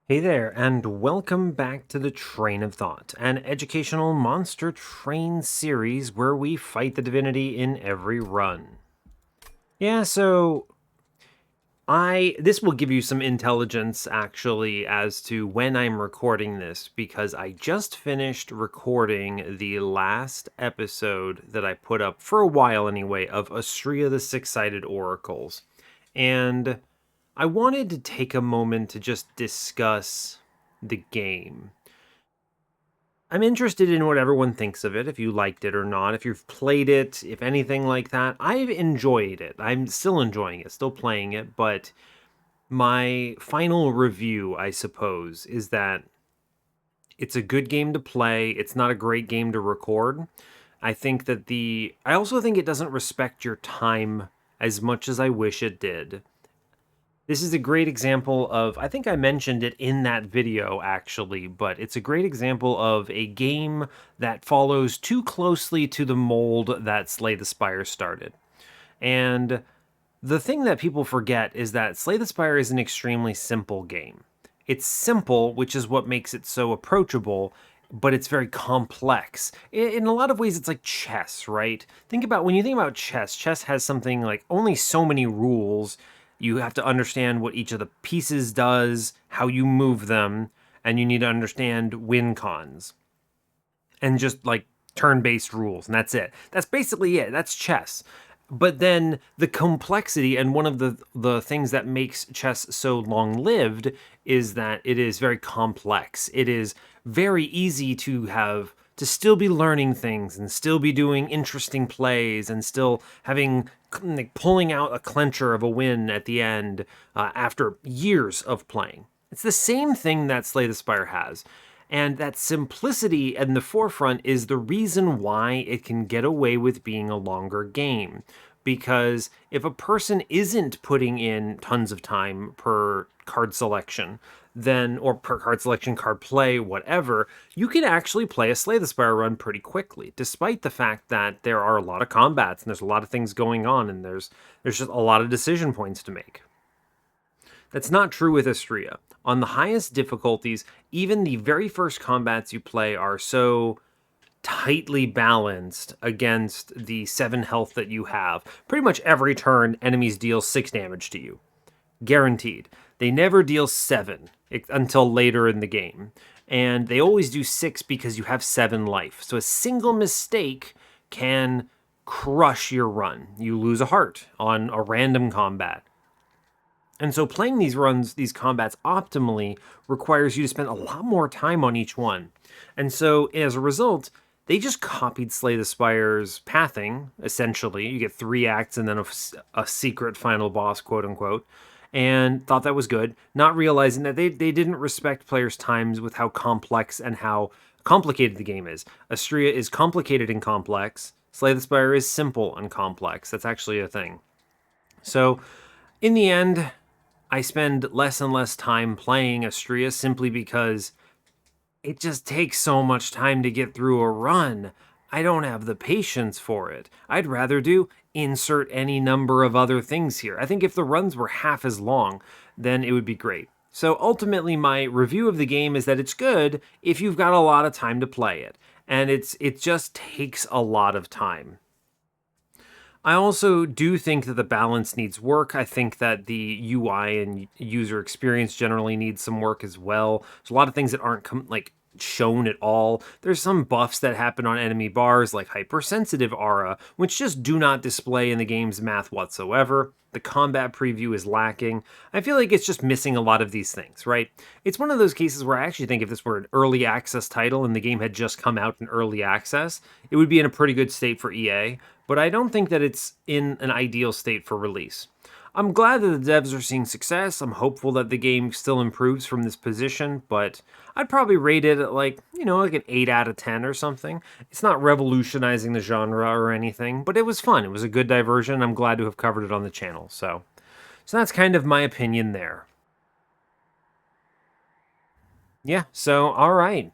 Hey there, and welcome back to the Train of Thought, an educational monster train series where we fight the divinity in every run. Yeah, so this will give you some intelligence actually as to when I'm recording this because I just finished recording the last episode that I put up for a while anyway of Astria the Six-Sided Oracles. And I wanted to take a moment to just discuss the game. I'm interested in what everyone thinks of it, if you liked it or not, if you've played it, if anything like that. I've enjoyed it. I'm still enjoying it, still playing it, but my final review, I suppose, is that it's a good game to play. It's not a great game to record. I also think it doesn't respect your time as much as I wish it did. This is a great example of, I think I mentioned it in that video actually, but it's a great example of a game that follows too closely to the mold that Slay the Spire started. And the thing that people forget is that Slay the Spire is an extremely simple game. It's simple, which is what makes it so approachable, but it's very complex. In a lot of ways, it's like chess, right? When you think about chess, chess has something like only so many rules. You have to understand what each of the pieces does, how you move them, and you need to understand win cons. And just like turn-based rules, and that's it. That's basically it. That's chess. But then the complexity, and one of the things that makes chess so long-lived is that it is very complex. It is very easy to still be learning things and still be doing interesting plays and still having like, pulling out a clincher of a win at the end after years of playing. It's the same thing that Slay the Spire has. And that simplicity in the forefront is the reason why it can get away with being a longer game. Because if a person isn't putting in tons of time per card selection, or per card selection, card play, whatever, you can actually play a Slay the Spire run pretty quickly, despite the fact that there are a lot of combats and there's a lot of things going on and there's just a lot of decision points to make. That's not true with Astria. On the highest difficulties, even the very first combats you play are so tightly balanced against the 7 health that you have. Pretty much every turn, enemies deal 6 damage to you. Guaranteed. They never deal 7 until later in the game. And they always do 6 because you have 7 life. So a single mistake can crush your run. You lose a heart on a random combat. And so playing these combats optimally requires you to spend a lot more time on each one. And so as a result, they just copied Slay the Spire's pathing, essentially. You get 3 acts and then a secret final boss, quote unquote, and thought that was good, not realizing that they didn't respect players' times with how complex and how complicated the game is. Astria is complicated and complex. Slay the Spire is simple and complex. That's actually a thing. So in the end, I spend less and less time playing Astria simply because it just takes so much time to get through a run. I don't have the patience for it. I'd rather do insert any number of other things here. I think if the runs were half as long, then it would be great. So ultimately, my review of the game is that it's good if you've got a lot of time to play it. And it just takes a lot of time. I also do think that the balance needs work. I think that the UI and user experience generally needs some work as well. There's a lot of things that aren't shown at all. There's some buffs that happen on enemy bars like hypersensitive aura, which just do not display in the game's math whatsoever. The combat preview is lacking. I feel like it's just missing a lot of these things, right? It's one of those cases where I actually think if this were an early access title and the game had just come out in early access, it would be in a pretty good state for EA, but I don't think that it's in an ideal state for release. I'm glad that the devs are seeing success. I'm hopeful that the game still improves from this position, but I'd probably rate it at like an 8 out of 10 or something. It's not revolutionizing the genre or anything, but it was fun. It was a good diversion. I'm glad to have covered it on the channel. So that's kind of my opinion there. Yeah, so all right.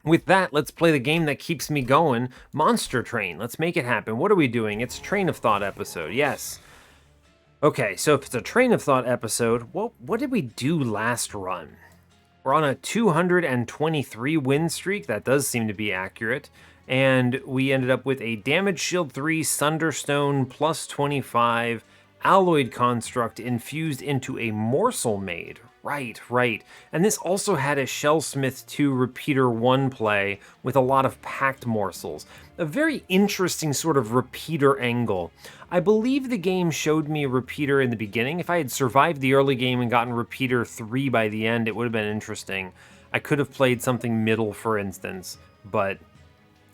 With that, let's play the game that keeps me going, Monster Train. Let's make it happen. What are we doing? It's a Train of Thought episode, yes. Okay, so if it's a Train of Thought episode, what did we do last run? We're on a 223 win streak. That does seem to be accurate. And we ended up with a Damage Shield 3 Sunderstone plus 25 Alloyed Construct infused into a Morsel Maid. Right. And this also had a Shellsmith 2 Repeater 1 play with a lot of packed morsels. A very interesting sort of repeater angle. I believe the game showed me a repeater in the beginning. If I had survived the early game and gotten repeater 3 by the end, it would have been interesting. I could have played something middle, for instance, but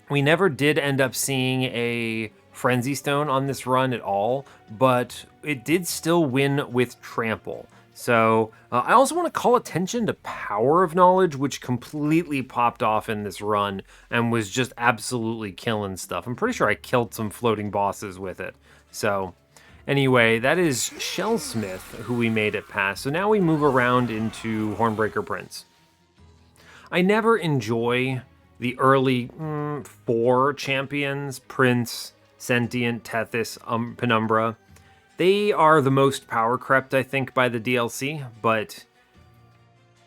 we never did end up seeing a Frenzy Stone on this run at all, but it did still win with Trample. So I also want to call attention to Power of Knowledge, which completely popped off in this run and was just absolutely killing stuff. I'm pretty sure I killed some floating bosses with it. So anyway, that is Shellsmith, who we made it past. So now we move around into Hornbreaker Prince. I never enjoy the early 4 champions, Prince, Sentient, Tethys, Penumbra. They are the most power crept, I think, by the DLC, but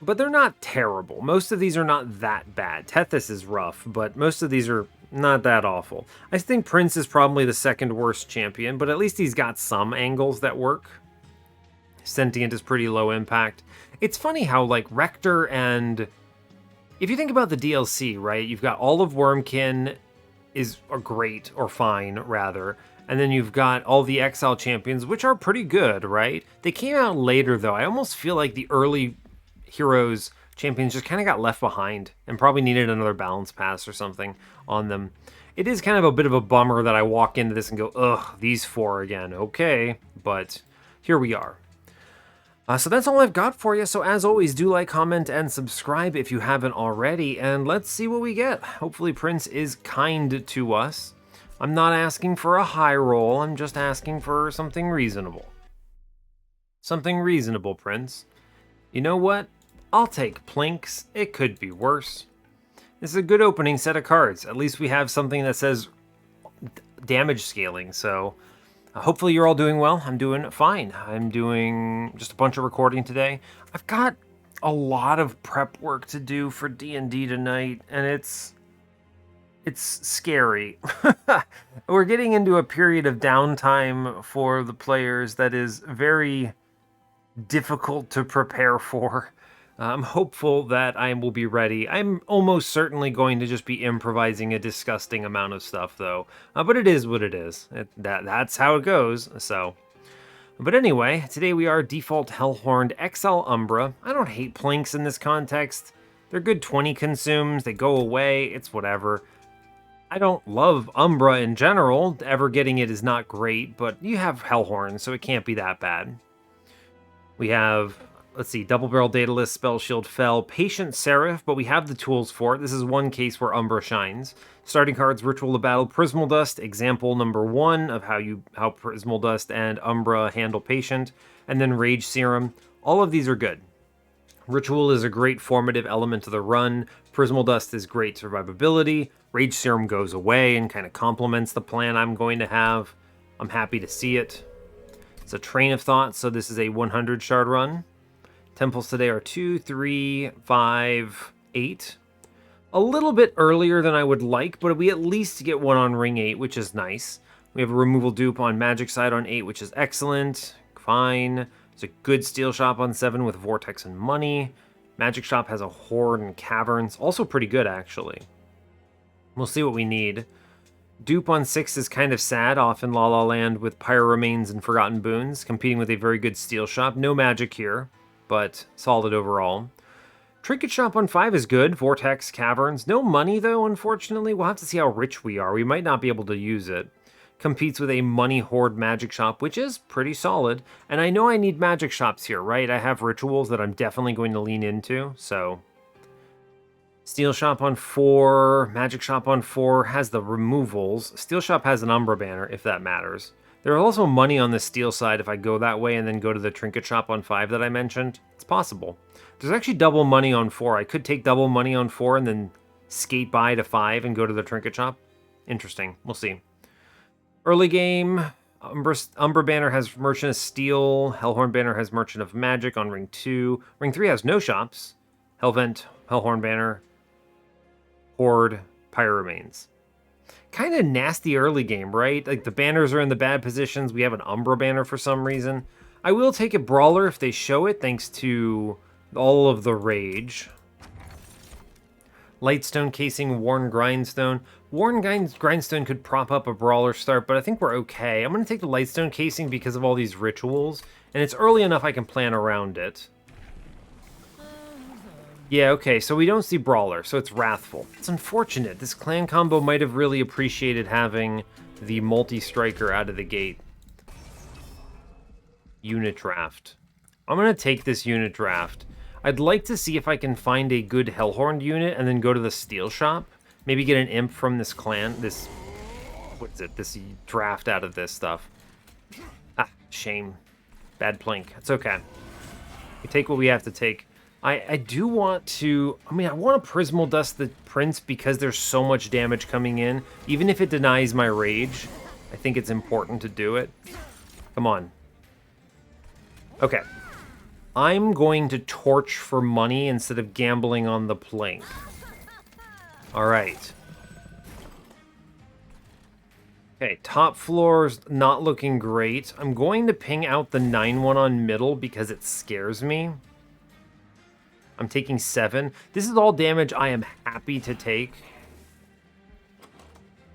they're not terrible. Most of these are not that bad. Tethys is rough, but most of these are not that awful. I think Prince is probably the second worst champion, but at least he's got some angles that work. Sentient is pretty low impact. It's funny how, like, Rector and... If you think about the DLC, right, you've got all of Wormkin is great, or fine, rather. And then you've got all the Exile champions, which are pretty good, right? They came out later, though. I almost feel like the early Heroes champions just kind of got left behind and probably needed another balance pass or something on them. It is kind of a bit of a bummer that I walk into this and go, ugh, these 4 again. Okay, but here we are. So that's all I've got for you. So as always, do like, comment, and subscribe if you haven't already. And let's see what we get. Hopefully Prince is kind to us. I'm not asking for a high roll. I'm just asking for something reasonable. Something reasonable, Prince. You know what? I'll take Plinks. It could be worse. This is a good opening set of cards. At least we have something that says damage scaling, so... Hopefully you're all doing well. I'm doing fine. I'm doing just a bunch of recording today. I've got a lot of prep work to do for D&D tonight, and it's scary. We're getting into a period of downtime for the players that is very difficult to prepare for. I'm hopeful that I will be ready. I'm almost certainly going to just be improvising a disgusting amount of stuff, though. But it is what it is. That's how it goes, so... But anyway, today we are default Hellhorned, Exile Umbra. I don't hate Plinks in this context. They're good 20 consumes, they go away, it's whatever. I don't love Umbra in general. Ever getting it is not great, but you have Hellhorn, so it can't be that bad. We have... Let's see, Double Barrel Daedalus, Spell Shield fell, Patient Seraph, but we have the tools for it. This is one case where Umbra shines. Starting cards, Ritual of Battle, Prismal Dust, example number 1 of how Prismal Dust and Umbra handle Patient, and then Rage Serum. All of these are good. Ritual is a great formative element of the run. Prismal Dust is great survivability. Rage Serum goes away and kind of complements the plan I'm going to have. I'm happy to see it. It's a Train of Thought, so this is a 100 shard run. Temples today are 2, 3, 5, 8. A little bit earlier than I would like, but we at least get one on Ring 8, which is nice. We have a removal dupe on Magic side on 8, which is excellent. Fine. It's a good Steel Shop on 7 with Vortex and Money. Magic Shop has a Horde and Caverns. Also pretty good, actually. We'll see what we need. Dupe on 6 is kind of sad off in La La Land with Pyro Remains and Forgotten Boons, competing with a very good Steel Shop. No magic here, but solid overall. Trinket Shop on 5 is good. Vortex, Caverns. No money, though, unfortunately. We'll have to see how rich we are. We might not be able to use it. Competes with a Money Horde Magic Shop, which is pretty solid. And I know I need Magic Shops here, right? I have rituals that I'm definitely going to lean into, so... Steel Shop on 4, Magic Shop on 4 has the removals. Steel Shop has an Umbra banner, if that matters. There is also money on the Steel side if I go that way and then go to the Trinket Shop on 5 that I mentioned. It's possible. There's actually double money on 4. I could take double money on 4 and then skate by to 5 and go to the Trinket Shop. Interesting. We'll see. Early game, Umbra banner has Merchant of Steel. Hellhorn banner has Merchant of Magic on Ring 2. Ring 3 has no shops. Hellvent, Hellhorn Banner, Horde, Pyramanes. Kind of nasty early game, right? Like, the banners are in the bad positions. We have an Umbra banner for some reason. I will take a Brawler if they show it, thanks to all of the rage. Lightstone Casing, Worn Grindstone. Worn Grindstone could prop up a Brawler start, but I think we're okay. I'm going to take the Lightstone Casing because of all these rituals, and it's early enough I can plan around it. Yeah, okay, so we don't see Brawler, so it's Wrathful. It's unfortunate. This clan combo might have really appreciated having the multi-striker out of the gate. Unit draft. I'm going to take this unit draft. I'd like to see if I can find a good Hellhorned unit and then go to the steel shop. Maybe get an imp from this clan, this draft out of this stuff. Ah, shame. Bad plink. It's okay. We take what we have to take. I do want to, I want to Prismal Dust the Prince because there's so much damage coming in. Even if it denies my rage, I think it's important to do it. Come on. Okay. I'm going to torch for money instead of gambling on the plink. Alright. Okay, top floor's not looking great. I'm going to ping out the 9-1 on middle because it scares me. I'm taking 7. This is all damage I am happy to take.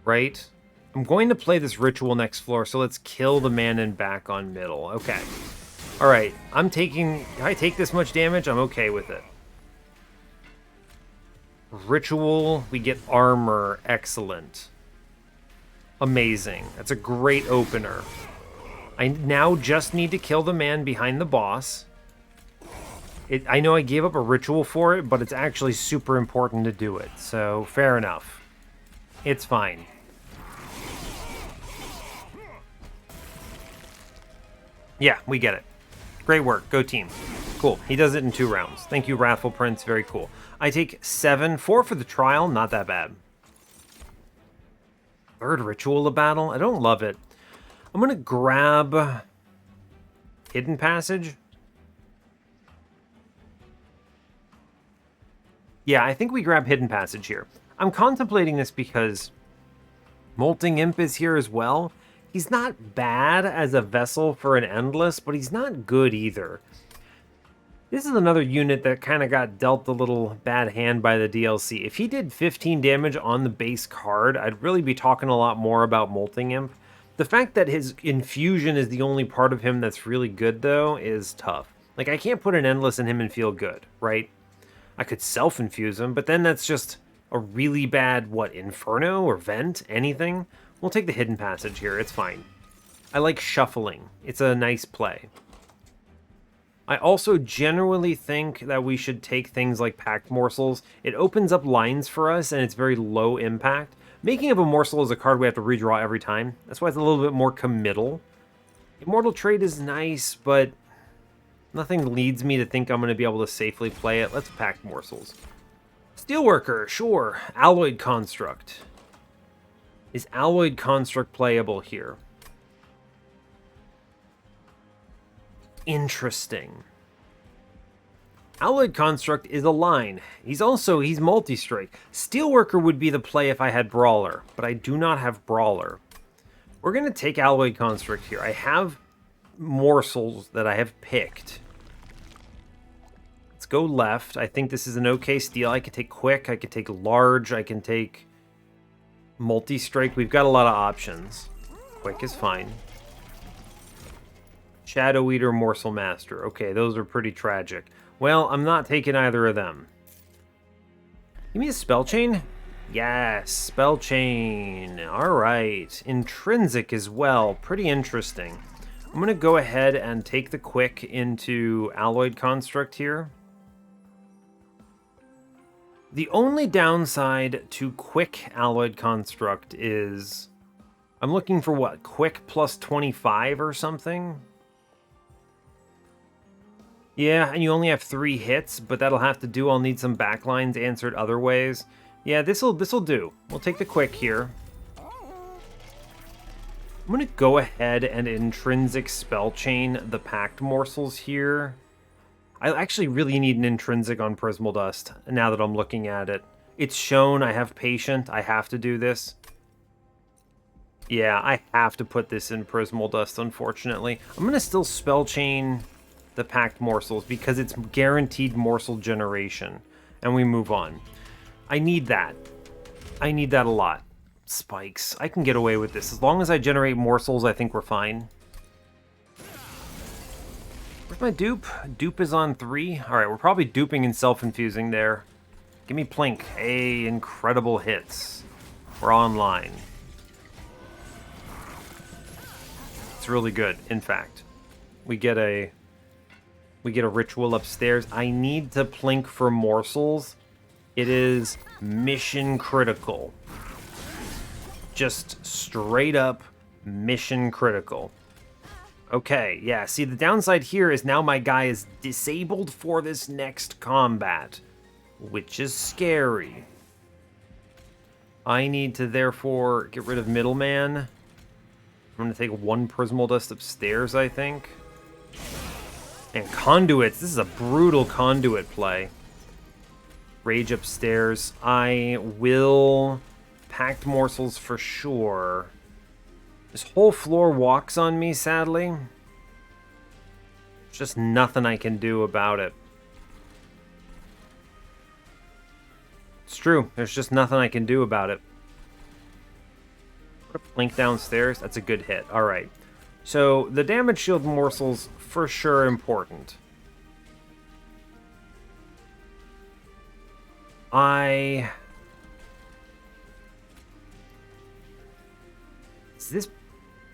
Right? I'm going to play this ritual next floor, so let's kill the man in back on middle. Okay. Alright, if I take this much damage, I'm okay with it. Ritual, we get armor, excellent. Amazing, that's a great opener. I now just need to kill the man behind the boss. I know I gave up a ritual for it, but it's actually super important to do it, so fair enough. It's fine. Yeah, we get it. Great work. Go team. Cool. He does it in 2 rounds. Thank you, Wrathful Prince. Very cool. I take 7. 4 for the trial. Not that bad. 3rd Ritual of Battle. I don't love it. I'm going to grab Hidden Passage. Yeah, I think we grab Hidden Passage here. I'm contemplating this because Molting Imp is here as well. He's not bad as a vessel for an Endless, but he's not good either. This is another unit that kind of got dealt a little bad hand by the DLC. If he did 15 damage on the base card, I'd really be talking a lot more about Molting Imp. The fact that his infusion is the only part of him that's really good, though, is tough. Like, I can't put an Endless in him and feel good, right? I could self-infuse him, but then that's just a really bad, Inferno or Vent? Anything? We'll take the Hidden Passage here, it's fine. I like shuffling. It's a nice play. I also generally think that we should take things like Packed Morsels. It opens up lines for us, and it's very low impact. Making of a Morsel is a card we have to redraw every time. That's why it's a little bit more committal. Immortal Trade is nice, but nothing leads me to think I'm going to be able to safely play it. Let's Packed Morsels. Steelworker, sure. Alloyed Construct. Is Alloyed Construct playable here? Interesting. Alloyed Construct is a line. He's multi-strike. Steelworker would be the play if I had Brawler, but I do not have Brawler. We're going to take Alloyed Construct here. I have Morsels that I have picked. Let's go left. I think this is an okay steal. I could take Quick, I could take Large, I can take Multi-Strike. We've got a lot of options. Quick is fine. Shadow Eater, Morsel Master. Okay, those are pretty tragic. Well, I'm not taking either of them. Give me a Spell Chain? Yes, Spell Chain. Alright. Intrinsic as well. Pretty interesting. I'm going to go ahead and take the Quick into Alloyed Construct here. The only downside to Quick Alloyed Construct is I'm looking for what? Quick plus 25 or something? Yeah, and you only have 3 hits, but that'll have to do. I'll need some backlines answered other ways. Yeah, this'll do. We'll take the Quick here. I'm going to go ahead and Intrinsic Spell Chain the Packed Morsels here. I actually really need an intrinsic on Prismal Dust now that I'm looking at it. It's shown I have Patient. I have to do this. Yeah, I have to put this in Prismal Dust, unfortunately. I'm going to still Spell Chain the Packed Morsels because it's guaranteed morsel generation. And we move on. I need that. I need that a lot. Spikes. I can get away with this. As long as I generate morsels, I think we're fine. Where's my dupe? Dupe is on 3. Alright, we're probably duping and self-infusing there. Give me Plink. Hey, incredible hits. We're online. It's really good, in fact. We get a ritual upstairs. I need to Plink for morsels. It is mission critical. Just straight up mission critical. Okay, yeah, see, the downside here is now my guy is disabled for this next combat, which is scary. I need to, therefore, get rid of Middleman. I'm going to take 1 Prismal Dust upstairs, I think. And Conduits. This is a brutal Conduit play. Rage upstairs. I will Packed Morsels for sure. This whole floor walks on me, sadly. There's just nothing I can do about it. It's true. There's just nothing I can do about it. Put a Plink downstairs. That's a good hit. All right. So the damage shield morsels for sure important.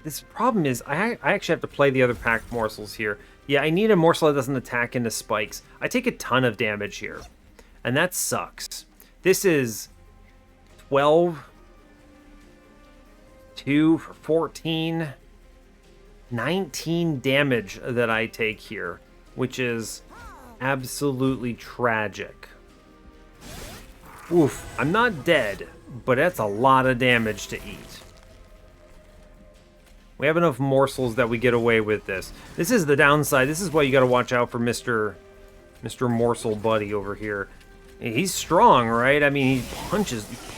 This problem is I actually have to play the other packed morsels here. Yeah, I need a morsel that doesn't attack into spikes. I take a ton of damage here, and that sucks. This is 12, 2 for 14, 19 damage that I take here, which is absolutely tragic. Oof, I'm not dead, but that's a lot of damage to eat. We have enough morsels that we get away with this. This is the downside. This is why you got to watch out for Mr. Morsel Buddy over here. He's strong, right? I mean, he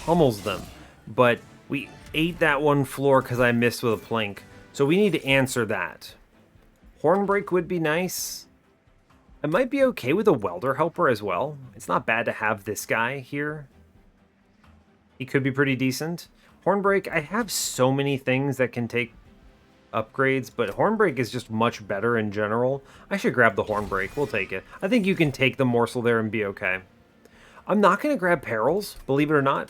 pummels them. But we ate that one floor because I missed with a Plink. So we need to answer that. Hornbreak would be nice. I might be okay with a Welder Helper as well. It's not bad to have this guy here. He could be pretty decent. Hornbreak, I have so many things that can take upgrades, but Hornbreak is just much better in general. I should grab the Hornbreak. We'll take it. I think you can take the morsel there and be okay. I'm not going to grab Perils, believe it or not.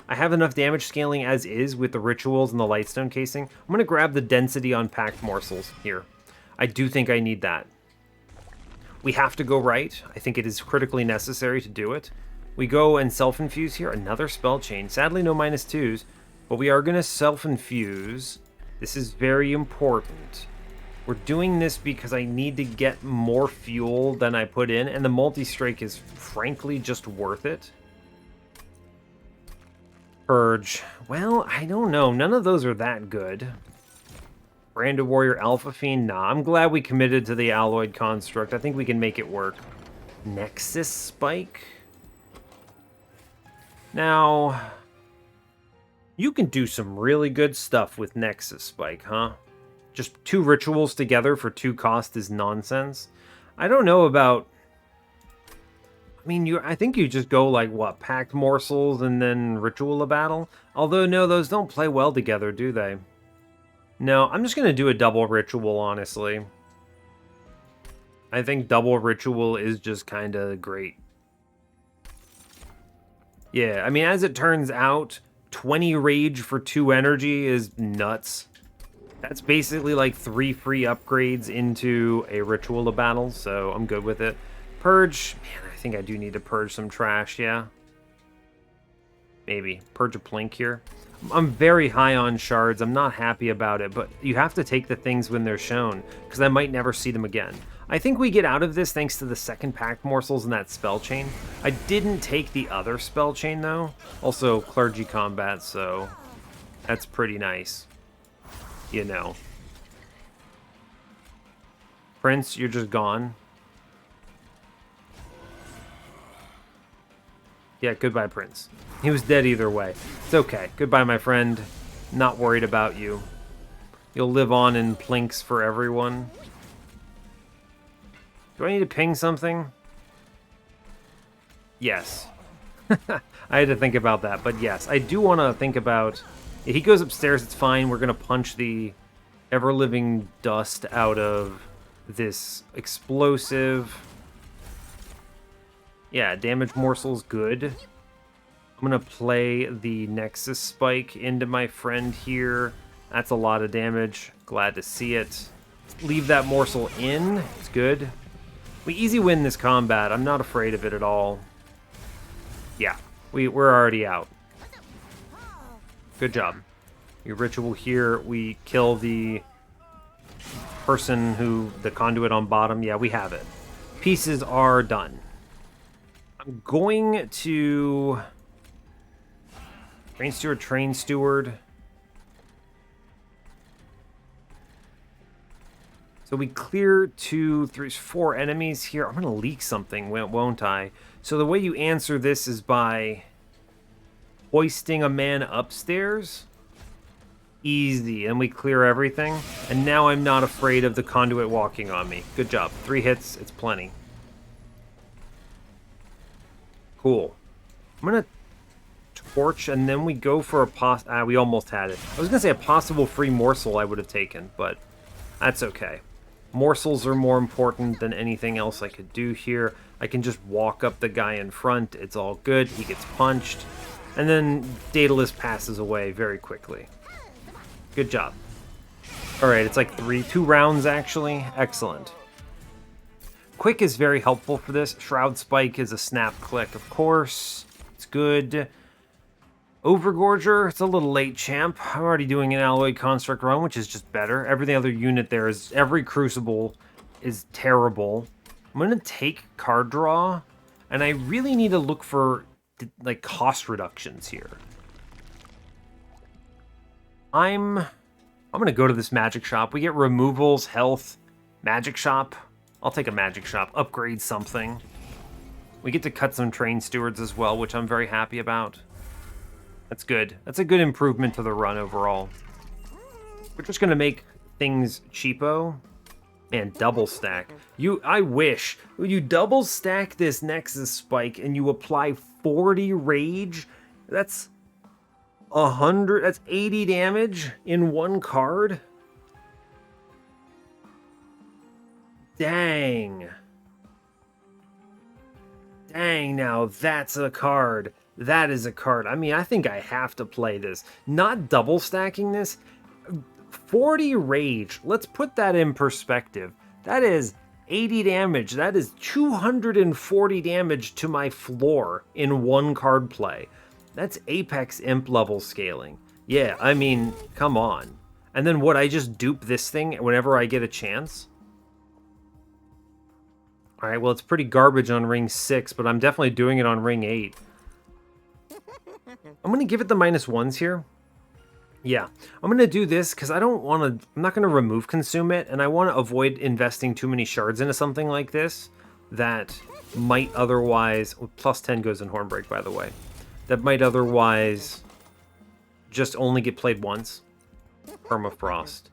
I have enough damage scaling as is with the rituals and the Lightstone casing. I'm going to grab the density on packed morsels here. I do think I need that. We have to go right. I think it is critically necessary to do it. We go and self-infuse here. Another spell chain. Sadly, no -2s, but we are going to self-infuse. This is very important. We're doing this because I need to get more fuel than I put in, and the multi-strike is frankly just worth it. Purge. Well, I don't know. None of those are that good. Branded Warrior Alpha Fiend? Nah, I'm glad we committed to the Alloyed Construct. I think we can make it work. Nexus Spike? Now, you can do some really good stuff with Nexus Spike, huh? Just 2 rituals together for 2 cost is nonsense. I don't know about... I mean, I think you just go like, what, Packed Morsels and then Ritual of Battle? Although, no, those don't play well together, do they? No, I'm just going to do a double Ritual, honestly. I think double Ritual is just kind of great. Yeah, I mean, as it turns out, 20 Rage for 2 energy is nuts. That's basically like 3 free upgrades into a Ritual of Battle, so I'm good with it. Purge, man, I think I do need to purge some trash, yeah. Maybe. Purge a Plink here. I'm very high on shards. I'm not happy about it, but you have to take the things when they're shown, because I might never see them again. I think we get out of this thanks to the second packed morsels and that spell chain. I didn't take the other spell chain, though. Also, clergy combat, so that's pretty nice. You know. Prince, you're just gone. Yeah, goodbye, Prince. He was dead either way. It's okay. Goodbye, my friend. Not worried about you. You'll live on in plinks for everyone. Do I need to ping something? Yes. I had to think about that, but yes. I do want to think about... If he goes upstairs, it's fine. We're going to punch the ever-living dust out of this explosive. Yeah, damage morsels, good. I'm going to play the Nexus Spike into my friend here. That's a lot of damage. Glad to see it. Leave that morsel in. It's good. We easy win this combat. I'm not afraid of it at all. Yeah, we're already out. Good job. We ritual here. We kill the person who... the conduit on bottom. Yeah, we have it. Pieces are done. I'm going to... Train steward. So we clear 2, 3, 4 enemies here. I'm going to leak something, won't I? So the way you answer this is by hoisting a man upstairs. Easy. And we clear everything. And now I'm not afraid of the conduit walking on me. Good job. 3 hits. It's plenty. Cool. I'm going to torch, and then we go for a we almost had it. I was going to say a possible free morsel I would have taken, but that's okay. Morsels are more important than anything else I could do here. I can just walk up the guy in front. It's all good. He gets punched. And then Daedalus passes away very quickly. Good job. Alright, it's like 2 rounds, actually. Excellent. Quick is very helpful for this. Shroud Spike is a snap click, of course. It's good. Overgorger, it's a little late, champ. I'm already doing an Alloy Construct run, which is just better. Every other unit there is... Every Crucible is terrible. I'm going to take card draw, and I really need to look for, like, cost reductions here. I'm going to go to this magic shop. We get removals, health, magic shop. I'll take a magic shop, upgrade something. We get to cut some train stewards as well, which I'm very happy about. That's good. That's a good improvement to the run overall. We're just going to make things cheapo. Man, double stack. I wish. You double stack this Nexus Spike and you apply 40 rage. That's 100. That's 80 damage in one card. Dang. Dang, now that's a card. That is a card. I mean, I think I have to play this. Not double stacking this. 40 rage. Let's put that in perspective. That is 80 damage. That is 240 damage to my floor in one card play. That's Apex Imp level scaling. Yeah, I mean, come on. And then what, I just dupe this thing whenever I get a chance? Alright, well, it's pretty garbage on ring 6, but I'm definitely doing it on ring 8. I'm going to give it the -1s here. Yeah, I'm going to do this because I don't want to... I'm not going to remove consume it, and I want to avoid investing too many shards into something like this that might otherwise... Plus 10 goes in Hornbreak, by the way. That might otherwise just only get played once. Permafrost.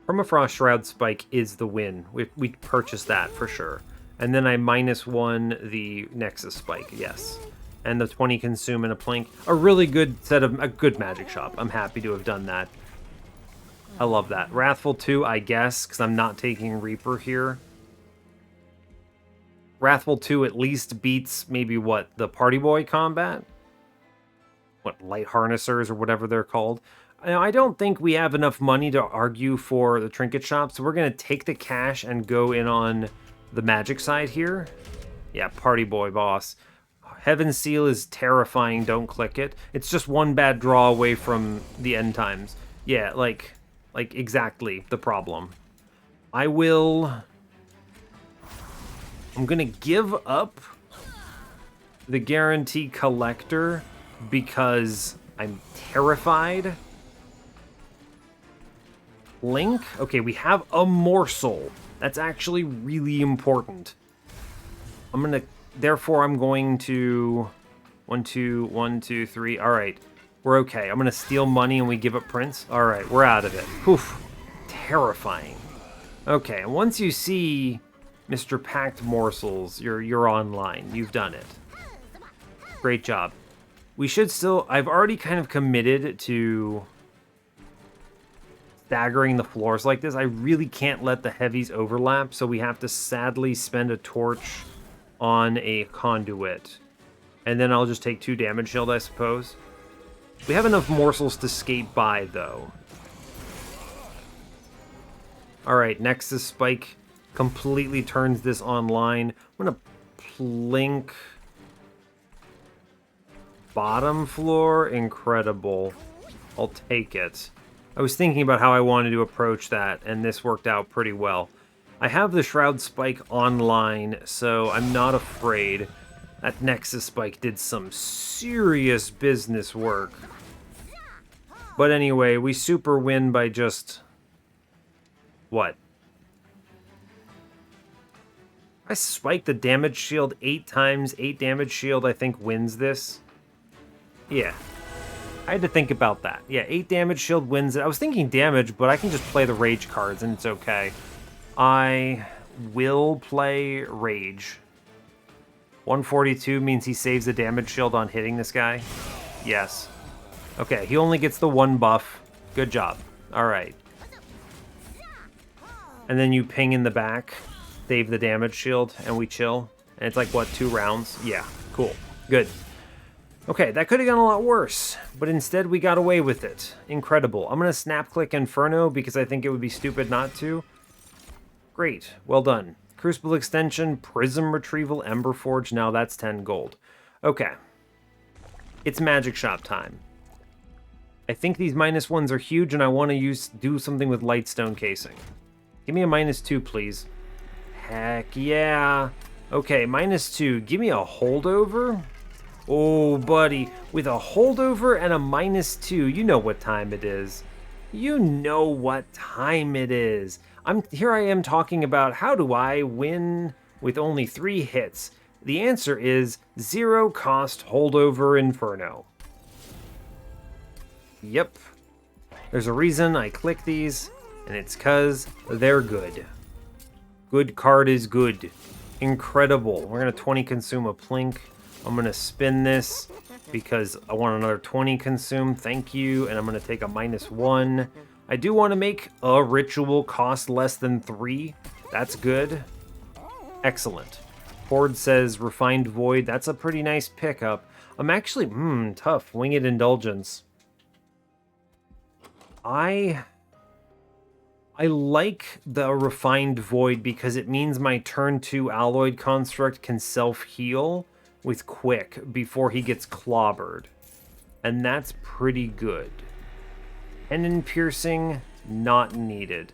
Permafrost Shroud Spike is the win. We purchased that for sure. And then I -1 the Nexus Spike, yes. And the 20 consume and a plink. A really good set of... A good magic shop. I'm happy to have done that. I love that. Wrathful 2, I guess, because I'm not taking Reaper here. Wrathful 2 at least beats maybe what? The Party Boy combat? What, Light Harnessers or whatever they're called? I don't think we have enough money to argue for the trinket shop, so we're going to take the cash and go in on the magic side here. Yeah, Party Boy boss. Heaven Seal is terrifying, don't click it. It's just one bad draw away from the end times. Yeah, like exactly the problem. I'm gonna give up the Guarantee Collector because I'm terrified. Link? Okay, we have a morsel. That's actually really important. I'm gonna therefore I'm going to 1, 2, 1, 2, 3. All right, we're okay. I'm gonna steal money and we give up Prince. All right, we're out of it. Poof, terrifying. Okay, and once you see Mr. Packed Morsels, you're online. You've done it. Great job. We should still... I've already kind of committed to staggering the floors like this. I really can't let the heavies overlap, so we have to sadly spend a torch on a conduit. And then I'll just take 2 damage shield, I suppose. We have enough morsels to skate by, though. Alright, Nexus Spike completely turns this online. I'm gonna plink... Bottom floor? Incredible. I'll take it. I was thinking about how I wanted to approach that, and this worked out pretty well. I have the Shroud Spike online, so I'm not afraid. That Nexus Spike did some serious business work. But anyway, we super win by just... What? I spiked the damage shield 8 times. 8 damage shield, I think, wins this. Yeah. I had to think about that. Yeah, 8 damage shield wins it. I was thinking damage, but I can just play the rage cards and it's okay. I will play rage. 142 means he saves the damage shield on hitting this guy. Yes. Okay, he only gets the 1 buff. Good job. Alright. And then you ping in the back, save the damage shield, and we chill. And it's like, what, 2 rounds? Yeah, cool. Good. Okay, that could have gone a lot worse, but instead we got away with it. Incredible. I'm going to snap-click Inferno because I think it would be stupid not to. Great. Well done. Crucible Extension, Prism Retrieval, Ember Forge. Now that's 10 gold. Okay. It's Magic Shop time. I think these -1s are huge, and I want to do something with Lightstone Casing. Give me a -2, please. Heck yeah. Okay, -2. Give me a holdover. Oh, buddy. With a holdover and a -2, you know what time it is. You know what time it is. Here I am talking about how do I win with only 3 hits. The answer is 0 cost holdover Inferno. Yep. There's a reason I click these, and it's because they're good. Good card is good. Incredible. We're going to 20 consume a plink. I'm going to spin this because I want another 20 consume. Thank you. And I'm going to take a -1. I do want to make a ritual cost less than 3. That's good. Excellent. Horde says Refined Void. That's a pretty nice pickup. I'm actually, tough. Winged Indulgence. I like the Refined Void because it means my turn 2 Alloyed Construct can self-heal with Quick before he gets clobbered. And that's pretty good. Tendon Piercing, not needed.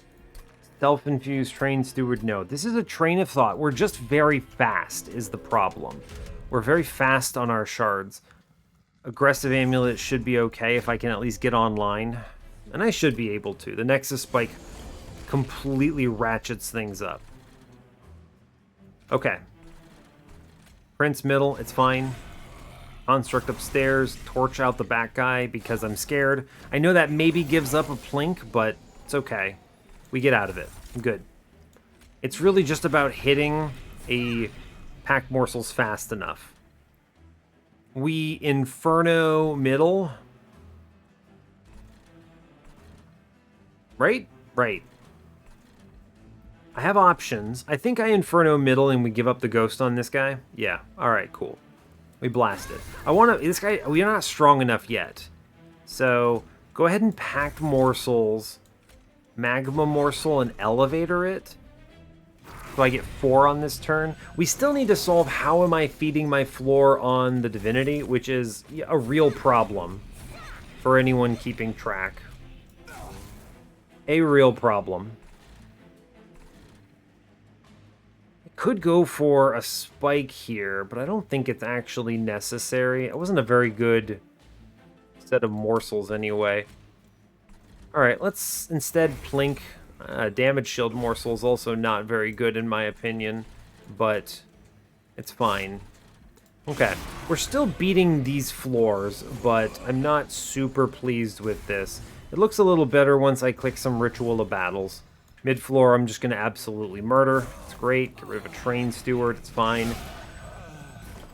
Self-infused Train Steward, no. This is a train of thought. We're just very fast is the problem. We're very fast on our shards. Aggressive Amulet should be okay if I can at least get online. And I should be able to. The Nexus Spike completely ratchets things up. Okay. Prince middle, it's fine. Construct upstairs, torch out the back guy because I'm scared. I know that maybe gives up a plink, but it's okay. We get out of it. Good. It's really just about hitting a packed morsels fast enough. We Inferno middle. Right? Right. I have options. I think I Inferno middle and we give up the ghost on this guy. Yeah. All right, cool. We blast it. I want to... This guy... We're not strong enough yet. So, go ahead and packed morsels. Magma morsel and elevator it. So I get 4 on this turn. We still need to solve how am I feeding my floor on the Divinity, which is a real problem for anyone keeping track. A real problem. Could go for a spike here, but I don't think it's actually necessary. It wasn't a very good set of morsels anyway. Alright, let's instead plink. Damage shield morsels, also not very good in my opinion, but It's fine. Okay, we're still beating these floors, but I'm not super pleased with this. It looks a little better once I click some Ritual of Battles. Mid-floor, I'm just going to absolutely murder. It's great. Get rid of a Train Steward. It's fine.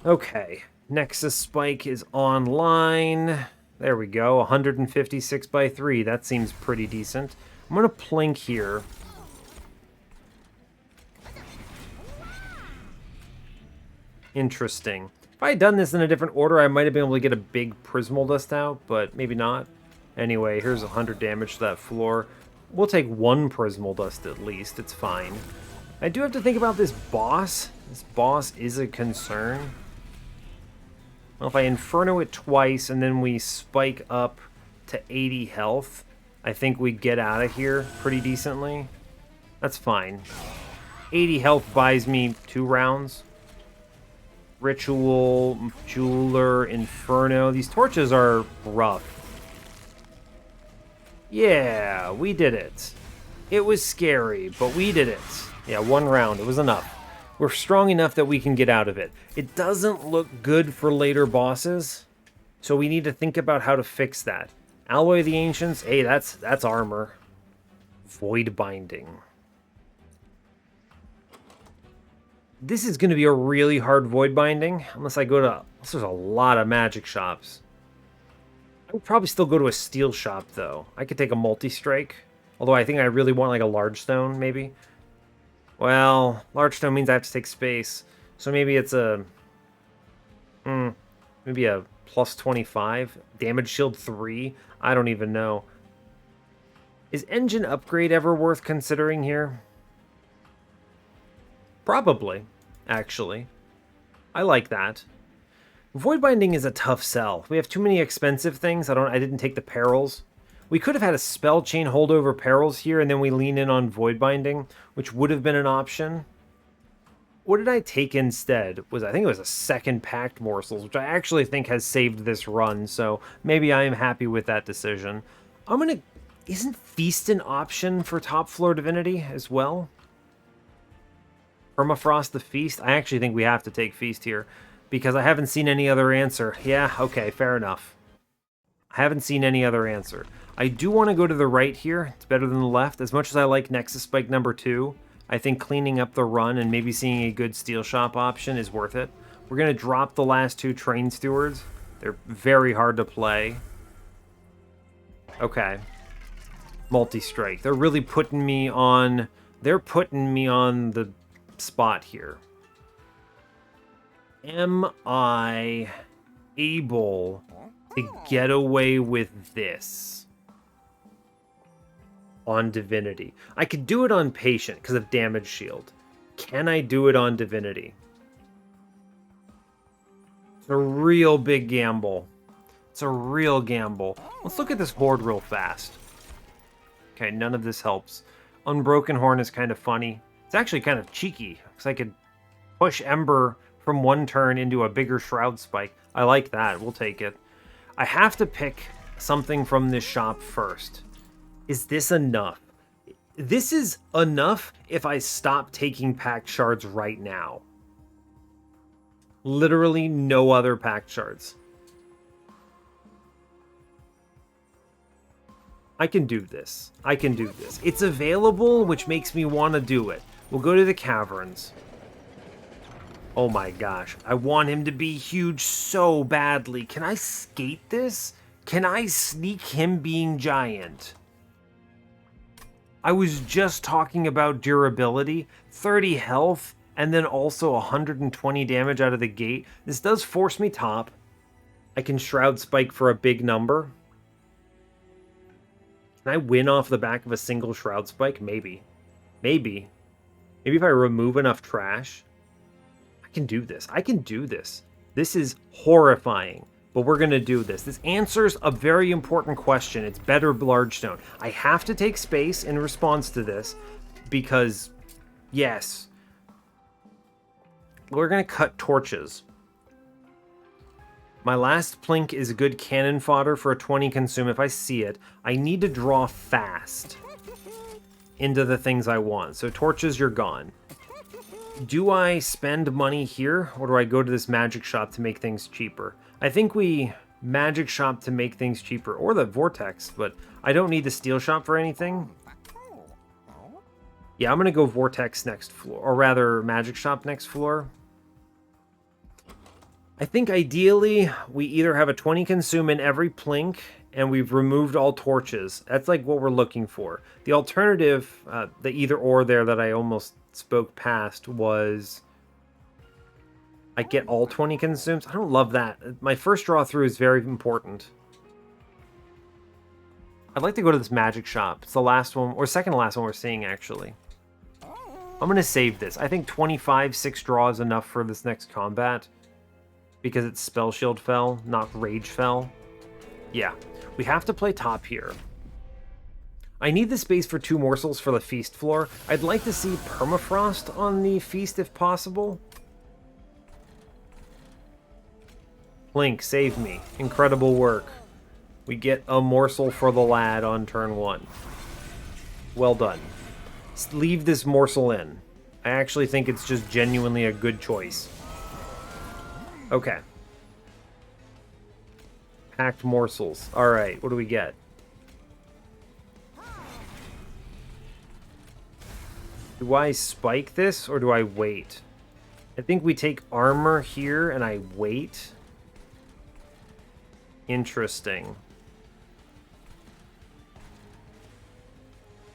Okay, Nexus Spike is online. There we go, 156 by 3. That seems pretty decent. I'm going to plink here. Interesting. If I had done this in a different order, I might have been able to get a big Prismal Dust out, but maybe not. Anyway, here's 100 damage to that floor. We'll take one Prismal Dust at least. It's fine. I do have to think about this boss. This boss is a concern. Well, if I Inferno it twice and then we spike up to 80 health, I think we get out of here pretty decently. That's fine. 80 health buys me 2 rounds. Ritual, Jeweler, Inferno. These torches are rough. Yeah, we did it. It was scary, but we did it. Yeah, 1 round. It was enough. We're strong enough that we can get out of it. It doesn't look good for later bosses, so we need to think about how to fix that. Alloy of the Ancients. Hey, that's armor. Void Binding. This is going to be a really hard Void Binding, unless I go to... There's a lot of magic shops. I would probably still go to a steel shop, though. I could take a multi-strike, although I think I really want like a large stone, maybe. Well, large stone means I have to take space, so maybe it's a... maybe a plus 25? Damage shield 3? I don't even know. Is engine upgrade ever worth considering here? Probably, actually. I like that. Void Binding is a tough sell. We have too many expensive things. I didn't take the perils. We could have had a spell chain holdover perils here, and then we lean in on Void Binding, which would have been an option. What did I take instead? I think it was a second Pact Morsels, which I actually think has saved this run, so maybe I am happy with that decision. Isn't Feast an option for top floor Divinity as well? Permafrost the Feast? I actually think we have to take Feast here, because I haven't seen any other answer. Yeah, okay, fair enough. I haven't seen any other answer. I do want to go to the right here. It's better than the left. As much as I like Nexus Spike number 2, I think cleaning up the run and maybe seeing a good steel shop option is worth it. We're going to drop the last 2 Train Stewards. They're very hard to play. Okay. Multi-strike. They're really putting me on... They're putting me on the spot here. Am I able to get away with this on Divinity? I could do it on Patient because of Damage Shield. Can I do it on Divinity? It's a real big gamble. It's a real gamble. Let's look at this Horde real fast. Okay, none of this helps. Unbroken Horn is kind of funny. It's actually kind of cheeky, because I could push Ember from 1 turn into a bigger Shroud Spike. I like that. We'll take it. I have to pick something from this shop first. Is this enough? This is enough if I stop taking Pact Shards right now. Literally no other Pact Shards. I can do this. I can do this. It's available, which makes me want to do it. We'll go to the caverns. Oh my gosh. I want him to be huge so badly. Can I skate this? Can I sneak him being giant? I was just talking about durability. 30 health, and then also 120 damage out of the gate. This does force me top. I can Shroud Spike for a big number. Can I win off the back of a single Shroud Spike? Maybe. Maybe. Maybe if I remove enough trash. I can do this. I can do this. This is horrifying, but we're going to do this. This answers a very important question. It's better large stone. I have to take space in response to this because, yes, we're going to cut torches. My last plink is good cannon fodder for a 20 consume if I see it. I need to draw fast into the things I want. So torches, you're gone. Do I spend money here, or do I go to this magic shop to make things cheaper? I think we magic shop to make things cheaper, or the vortex, but I don't need the steel shop for anything. Yeah, I'm going to go vortex next floor, or rather magic shop next floor. I think ideally we either have a 20 consume in every plink and we've removed all torches. That's like what we're looking for. The alternative, the either or there that I almost spoke past was I get all 20 consumes. I don't love that. My first draw through is very important. I'd like to go to this magic shop. It's the last one, or second to last one we're seeing, actually. I'm going to save this. I think 25, 6 draw is enough for this next combat. Because it's Spell Shield fell, not Rage fell. Yeah, we have to play top here. I need the space for 2 morsels for the feast floor. I'd like to see permafrost on the feast if possible. Link, save me. Incredible work. We get a morsel for the lad on turn 1. Well done. Leave this morsel in. I actually think it's just genuinely a good choice. Okay. Packed morsels. Alright, what do we get? Do I spike this, or do I wait? I think we take armor here, and I wait. Interesting.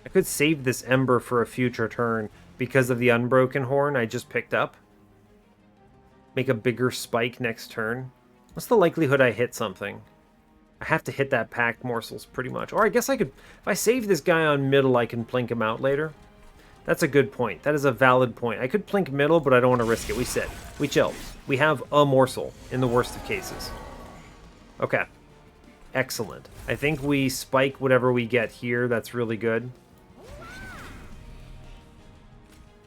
I could save this ember for a future turn because of the unbroken horn I just picked up. Make a bigger spike next turn. What's the likelihood I hit something? I have to hit that packed morsels pretty much. Or I guess I could, if I save this guy on middle, I can plink him out later. That's a good point. That is a valid point. I could plink middle, but I don't want to risk it. We sit. We chill. We have a morsel in the worst of cases. Okay. Excellent. I think we spike whatever we get here. That's really good.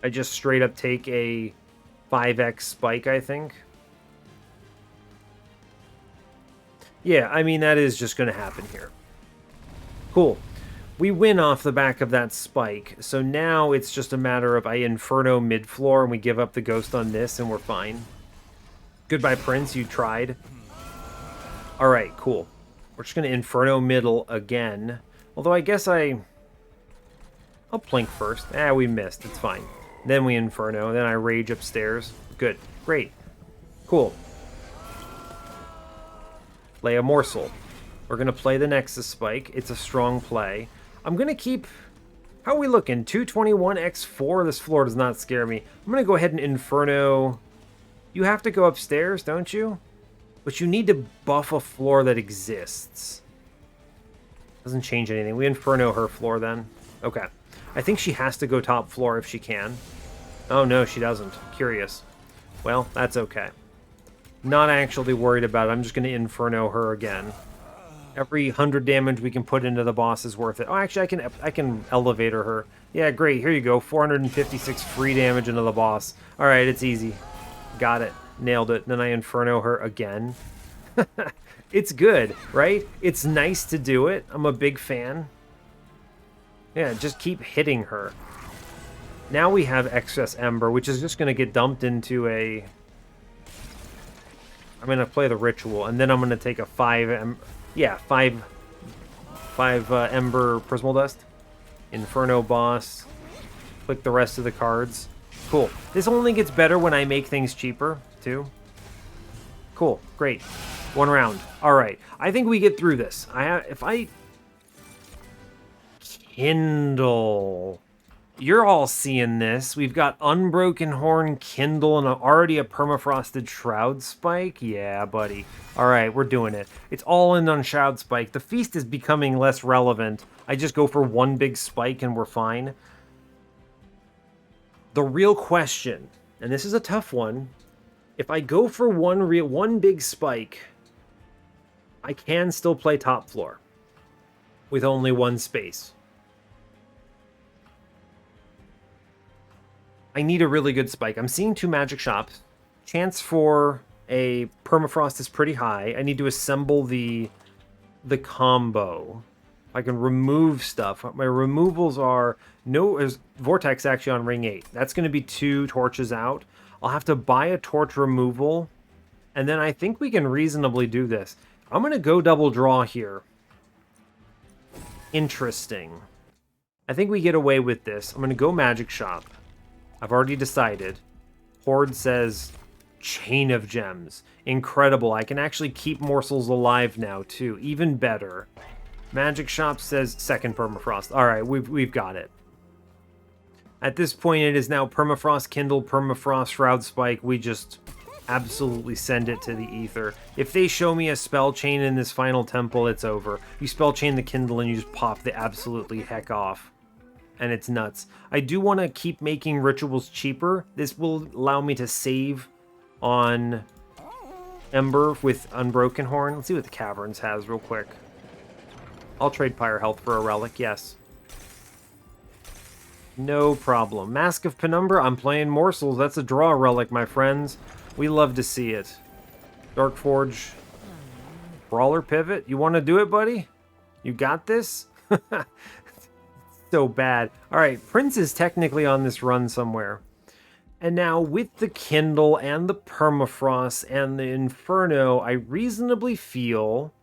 I just straight up take a 5x spike, I think. Yeah, I mean, that is just going to happen here. Cool. We win off the back of that spike, so now it's just a matter of I Inferno mid-floor and we give up the ghost on this and we're fine. Goodbye, Prince, you tried. Alright, cool. We're just going to Inferno middle again. Although I guess I'll plink first. We missed. It's fine. Then we Inferno. Then I rage upstairs. Good. Great. Cool. Play a morsel. We're going to play the Nexus Spike. It's a strong play. I'm going to keep... How are we looking? 221x4. This floor does not scare me. I'm going to go ahead and Inferno... You have to go upstairs, don't you? But you need to buff a floor that exists. Doesn't change anything. We Inferno her floor then. Okay. I think she has to go top floor if she can. Oh no, she doesn't. Curious. Well, that's okay. Not actually worried about it. I'm just going to Inferno her again. Every 100 damage we can put into the boss is worth it. Oh, actually, I can elevator her. Yeah, great. Here you go. 456 free damage into the boss. All right, it's easy. Got it. Nailed it. Then I Inferno her again. It's good, right? It's nice to do it. I'm a big fan. Yeah, just keep hitting her. Now we have excess Ember, which is just going to get dumped into a... I'm going to play the Ritual, and then I'm going to take a 5 Ember Prismal Dust. Inferno boss. Click the rest of the cards. Cool. This only gets better when I make things cheaper, too. Cool. Great. 1 round. All right. I think we get through this. If I... Kindle. You're all seeing this. We've got Unbroken Horn, Kindle, and already a Permafrosted Shroud Spike. Yeah, buddy. All right, we're doing it. It's all in on Shroud Spike. The Feast is becoming less relevant. I just go for one big spike and we're fine. The real question, and this is a tough one, if I go for one big spike, I can still play top floor with only one space. I need a really good spike. I'm seeing 2 magic shops. Chance for a permafrost is pretty high. I need to assemble the combo. I can remove stuff. My removals are no is Vortex actually on ring 8. That's going to be 2 torches out. I'll have to buy a torch removal, and then I think we can reasonably do this. I'm going to go double draw here. Interesting. I think we get away with this. I'm going to go Magic Shop. I've already decided. Horde says Chain of Gems. Incredible. I can actually keep Morsels alive now, too. Even better. Magic Shop says second Permafrost. Alright, we've got it. At this point, it is now Permafrost, Kindle, Permafrost, Shroud Spike. We just absolutely send it to the ether. If they show me a spell chain in this final temple, it's over. You spell chain the Kindle and you just pop the absolutely heck off. And it's nuts. I do want to keep making rituals cheaper. This will allow me to save on Ember with Unbroken Horn. Let's see what the Caverns has real quick. I'll trade Pyre Health for a relic, yes. No problem. Mask of Penumbra, I'm playing Morsels. That's a draw relic, my friends. We love to see it. Dark Forge. Brawler Pivot. You want to do it, buddy? You got this? So bad. Alright, Prince is technically on this run somewhere. And now, with the Kindle and the Permafrost and the Inferno, I reasonably feel...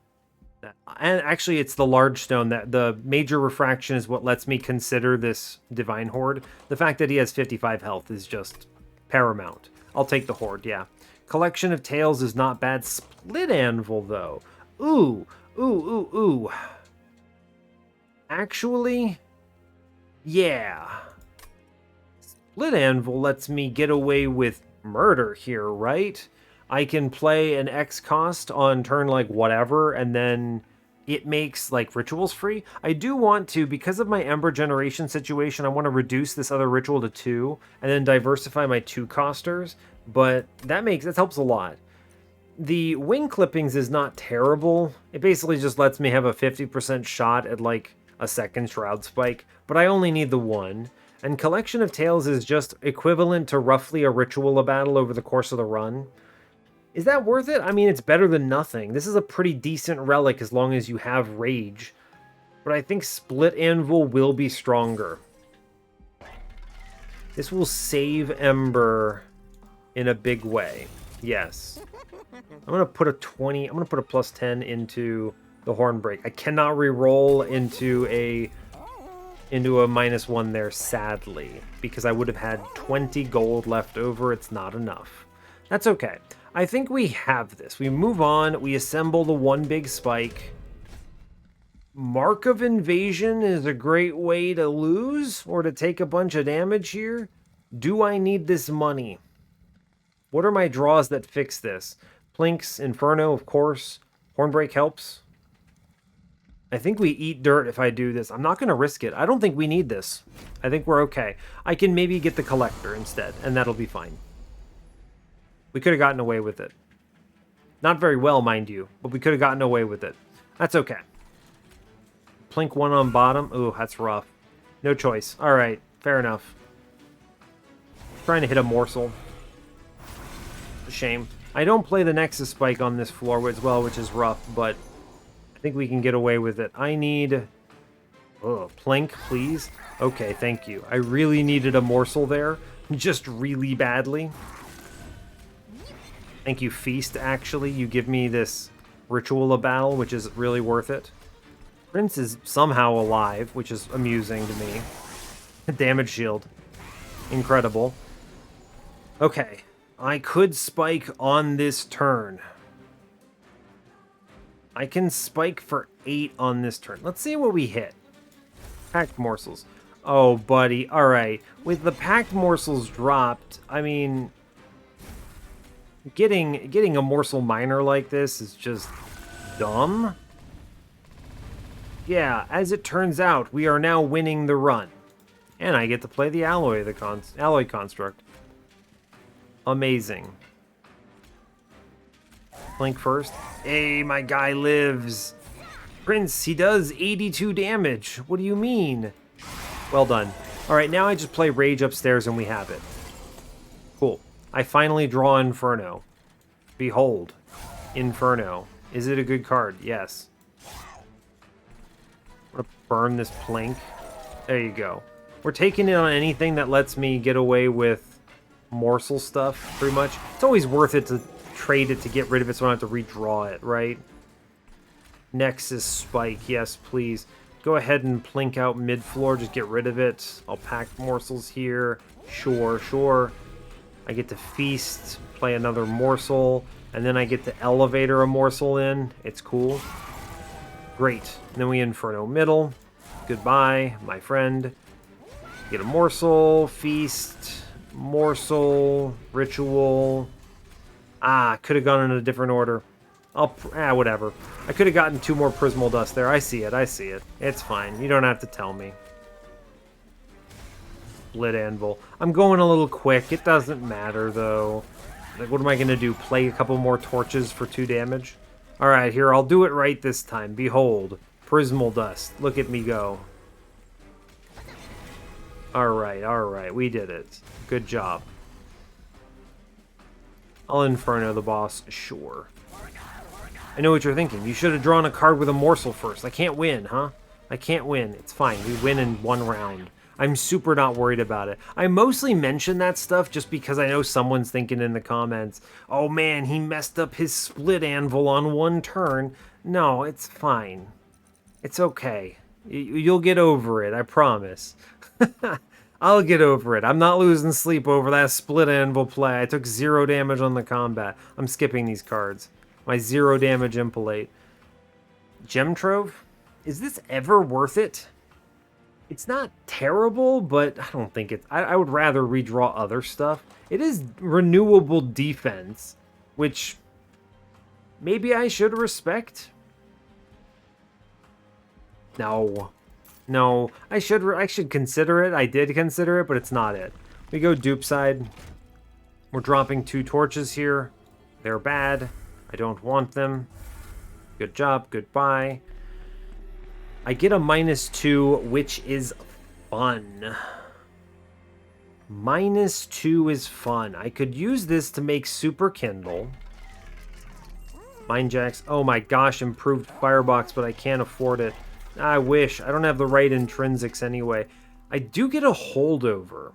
And actually, it's the large stone that the major refraction is what lets me consider this Divine Horde. The fact that he has 55 health is just paramount. I'll take the Horde, yeah. Collection of Tails is not bad. Split Anvil, though. Ooh. Actually, yeah. Split Anvil lets me get away with murder here, right? I can play an X cost on turn like whatever, and then it makes like rituals free. I do want to, because of my Ember generation situation, I want to reduce this other ritual to 2 and then diversify my 2-costers, but that helps a lot. The wing clippings is not terrible. It basically just lets me have a 50% shot at like a second Shroud Spike, but I only need the 1. And Collection of Tails is just equivalent to roughly a ritual battle over the course of the run. Is that worth it? I mean, it's better than nothing. This is a pretty decent relic as long as you have Rage. But I think Split Anvil will be stronger. This will save Ember in a big way. Yes. I'm going to put a 20... I'm going to put a plus 10 into the Hornbreak. I cannot re-roll into a -1 there, sadly. Because I would have had 20 gold left over. It's not enough. That's okay. I think we have this. We move on. We assemble the 1 big spike. Mark of Invasion is a great way to lose or to take a bunch of damage here. Do I need this money? What are my draws that fix this? Plinks, Inferno, of course. Hornbreak helps. I think we eat dirt if I do this. I'm not going to risk it. I don't think we need this. I think we're okay. I can maybe get the Collector instead, and that'll be fine. We could have gotten away with it. Not very well, mind you, but we could have gotten away with it. That's okay. Plink 1 on bottom. Ooh, that's rough. No choice. Alright, fair enough. Trying to hit a morsel. A shame. I don't play the Nexus Spike on this floor as well, which is rough, but I think we can get away with it. I need... Oh, Plink, please. Okay, thank you. I really needed a morsel there. Just really badly. Thank you, Feast, actually. You give me this Ritual of Battle, which is really worth it. Prince is somehow alive, which is amusing to me. Damage shield. Incredible. Okay. I could spike on this turn. I can spike for 8 on this turn. Let's see what we hit. Packed Morsels. Oh, buddy. Alright. With the Packed Morsels dropped, I mean... Getting a Morsel Miner like this is just dumb. Yeah, as it turns out, we are now winning the run. And I get to play the Alloy Construct. Amazing. Blink first. Hey, my guy lives. Prince, he does 82 damage. What do you mean? Well done. Alright, now I just play Rage upstairs and we have it. Cool. I finally draw Inferno. Behold. Inferno. Is it a good card? Yes. I'm gonna burn this plink. There you go. We're taking it on anything that lets me get away with morsel stuff, pretty much. It's always worth it to trade it to get rid of it so I don't have to redraw it, right? Nexus Spike, yes, please. Go ahead and plink out mid-floor, just get rid of it. I'll pack morsels here. Sure, sure. I get to feast, play another morsel, and then I get to elevator a morsel in. It's cool. Great. And then we Inferno middle. Goodbye, my friend. Get a morsel, feast, morsel, ritual. Ah, could have gone in a different order. Whatever. I could have gotten 2 more Prismal Dust there. I see it, I see it. It's fine. You don't have to tell me. Split Anvil. I'm going a little quick. It doesn't matter, though. Like, what am I going to do? Play a couple more torches for 2 damage? Alright, here, I'll do it right this time. Behold. Prismal Dust. Look at me go. Alright, we did it. Good job. I'll Inferno the boss, sure. I know what you're thinking. You should have drawn a card with a morsel first. I can't win, huh? I can't win. It's fine. We win in 1 round. I'm super not worried about it. I mostly mention that stuff just because I know someone's thinking in the comments, oh man, he messed up his split anvil on 1 turn. No, it's fine. It's okay. You'll get over it, I promise. I'll get over it. I'm not losing sleep over that split anvil play. I took 0 damage on the combat. I'm skipping these cards. My 0 damage Impalate. Gem Trove? Is this ever worth it? It's not terrible, but I don't think it's... I would rather redraw other stuff. It is renewable defense, which maybe I should respect. No. No, I should consider it. I did consider it, but it's not it. We go dupe side. We're dropping 2 torches here. They're bad. I don't want them. Good job. Goodbye. I get a -2, which is fun. -2 is fun. I could use this to make Super Kindle. Mind Jacks. Oh my gosh, improved Firebox, but I can't afford it. I wish. I don't have the right intrinsics anyway. I do get a holdover.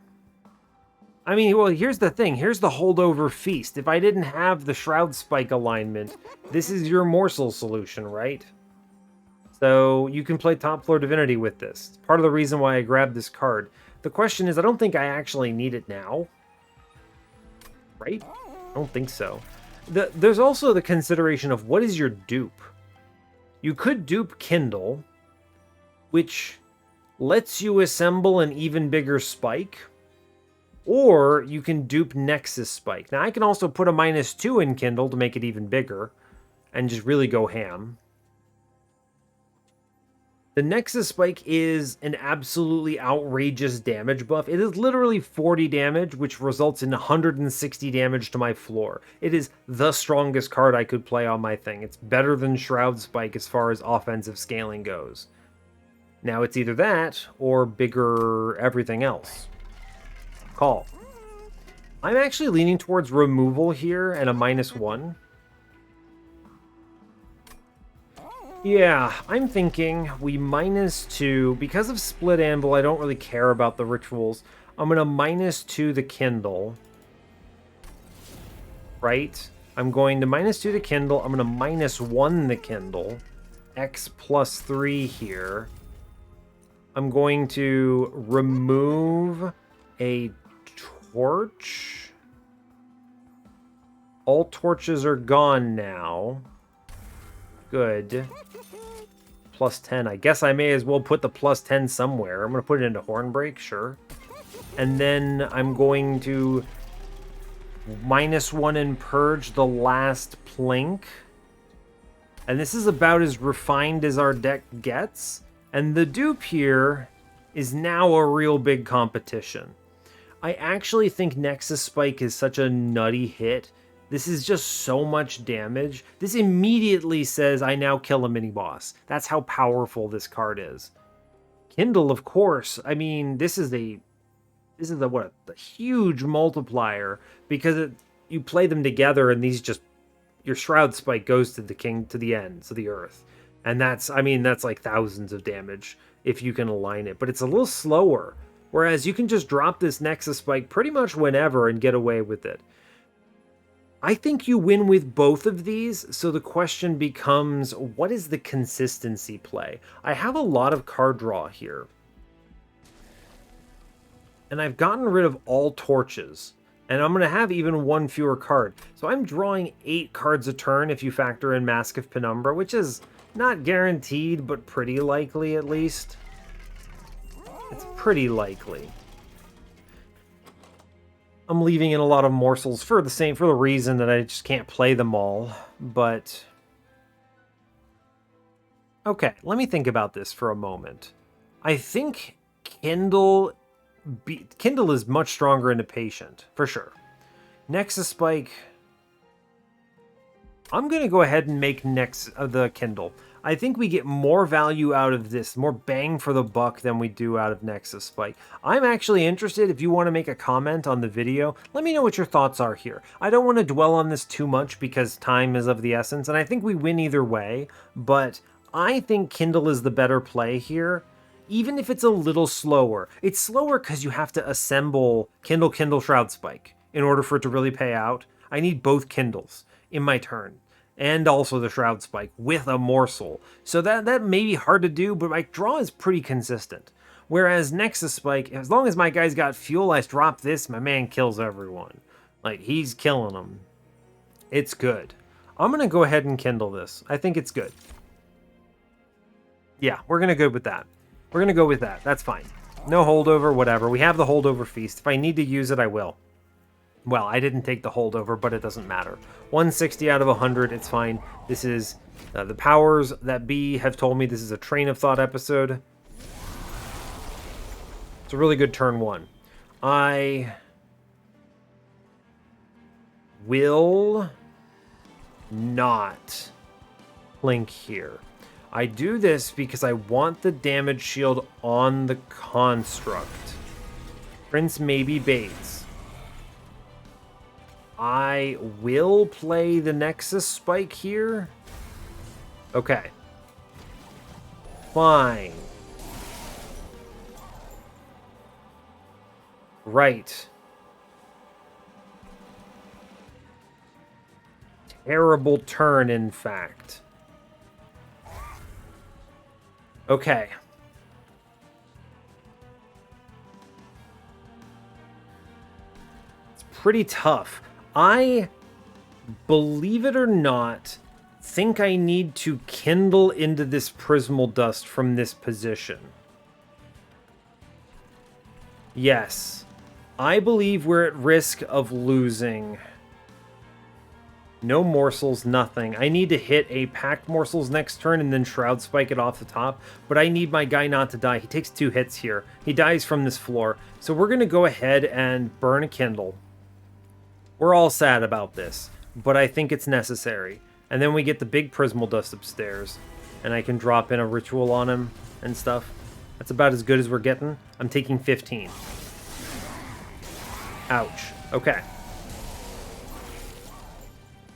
I mean, well, here's the thing. Here's the holdover feast. If I didn't have the Shroud Spike alignment, this is your morsel solution, right? So you can play top floor Divinity with this. It's part of the reason why I grabbed this card. The question is, I don't think I actually need it now. Right? I don't think so. There's also the consideration of what is your dupe? You could dupe Kindle, which lets you assemble an even bigger spike, or you can dupe Nexus Spike. Now, I can also put a -2 in Kindle to make it even bigger, and just really go ham. The Nexus Spike is an absolutely outrageous damage buff. It is literally 40 damage, which results in 160 damage to my floor. It is the strongest card I could play on my thing. It's better than Shroud Spike as far as offensive scaling goes. Now, it's either that, or bigger everything else. Call. I'm actually leaning towards removal here and a -1. Yeah, I'm thinking we -2. Because of Split Anvil, I don't really care about the rituals. I'm going to -2 the Kindle. Right? I'm going to -2 the Kindle. I'm going to -1 the Kindle. X +3 here. I'm going to remove a torch. All torches are gone now. Good. +10. I guess I may as well put the +10 somewhere. I'm going to put it into Hornbreak, sure. And then I'm going to -1 and purge the last plink. And this is about as refined as our deck gets. And the dupe here is now a real big competition. I actually think Nexus Spike is such a nutty hit. This is just so much damage. This immediately says I now kill a mini-boss. That's how powerful this card is. Kindle, of course. I mean, this is a huge multiplier because you play them together and these just... Your Shroud Spike goes to the ends of the earth. And that's, I mean, that's like thousands of damage if you can align it. But it's a little slower. Whereas you can just drop this Nexus Spike pretty much whenever and get away with it. I think you win with both of these, so the question becomes, what is the consistency play? I have a lot of card draw here. And I've gotten rid of all torches. And I'm going to have even one fewer card. So I'm drawing 8 cards a turn if you factor in Mask of Penumbra, which is not guaranteed, but pretty likely at least. It's pretty likely. I'm leaving in a lot of morsels for the reason that I just can't play them all, but okay, let me think about this for a moment. I think Kindle is much stronger into Patient, for sure. Nexus Spike, I'm going to go ahead and make the Kindle. I think we get more value out of this, more bang for the buck than we do out of Nexus Spike. I'm actually interested, if you want to make a comment on the video, let me know what your thoughts are here. I don't want to dwell on this too much because time is of the essence, and I think we win either way, but I think Kindle is the better play here, even if it's a little slower. It's slower because you have to assemble Kindle, Shroud Spike in order for it to really pay out. I need both Kindles in my turn. And also the Shroud Spike with a Morsel. So that may be hard to do, but my draw is pretty consistent. Whereas Nexus Spike, as long as my guy's got fuel, I drop this, my man kills everyone. Like, he's killing them. It's good. I'm going to go ahead and Kindle this. I think it's good. Yeah, we're going to go with that. We're going to go with that. That's fine. No holdover, whatever. We have the holdover feast. If I need to use it, I will. Well, I didn't take the holdover, but it doesn't matter. 160 out of 100, it's fine. This is the powers that be have told me this is a Train of Thought episode. It's a really good turn 1. I will not blink here. I do this because I want the damage shield on the construct. Prince maybe Bates. I will play the Nexus Spike here. Okay. Fine. Right. Terrible turn, in fact. Okay. It's pretty tough. I, believe it or not, think I need to kindle into this Prismal Dust from this position. Yes. I believe we're at risk of losing. No Morsels, nothing. I need to hit a Packed Morsels next turn and then Shroud Spike it off the top. But I need my guy not to die. He takes 2 hits here. He dies from this floor. So we're going to go ahead and burn a Kindle. We're all sad about this, but I think it's necessary. And then we get the big Prismal Dust upstairs, and I can drop in a ritual on him and stuff. That's about as good as we're getting. I'm taking 15. Ouch. Okay.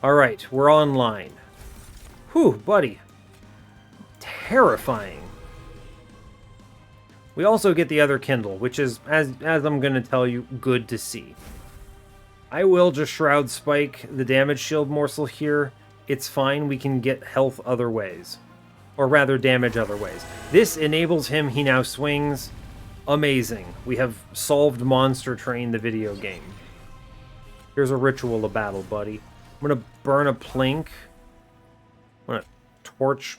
Alright, we're online. Whew, buddy. Terrifying. We also get the other Kindle, which is, as I'm going to tell you, good to see. I will just Shroud Spike the damage shield morsel here. It's fine, we can get health other ways. Or rather, damage other ways. This enables him, he now swings. Amazing. We have solved Monster Train, the video game. Here's a ritual of battle, buddy. I'm going to burn a Plink. I'm going to torch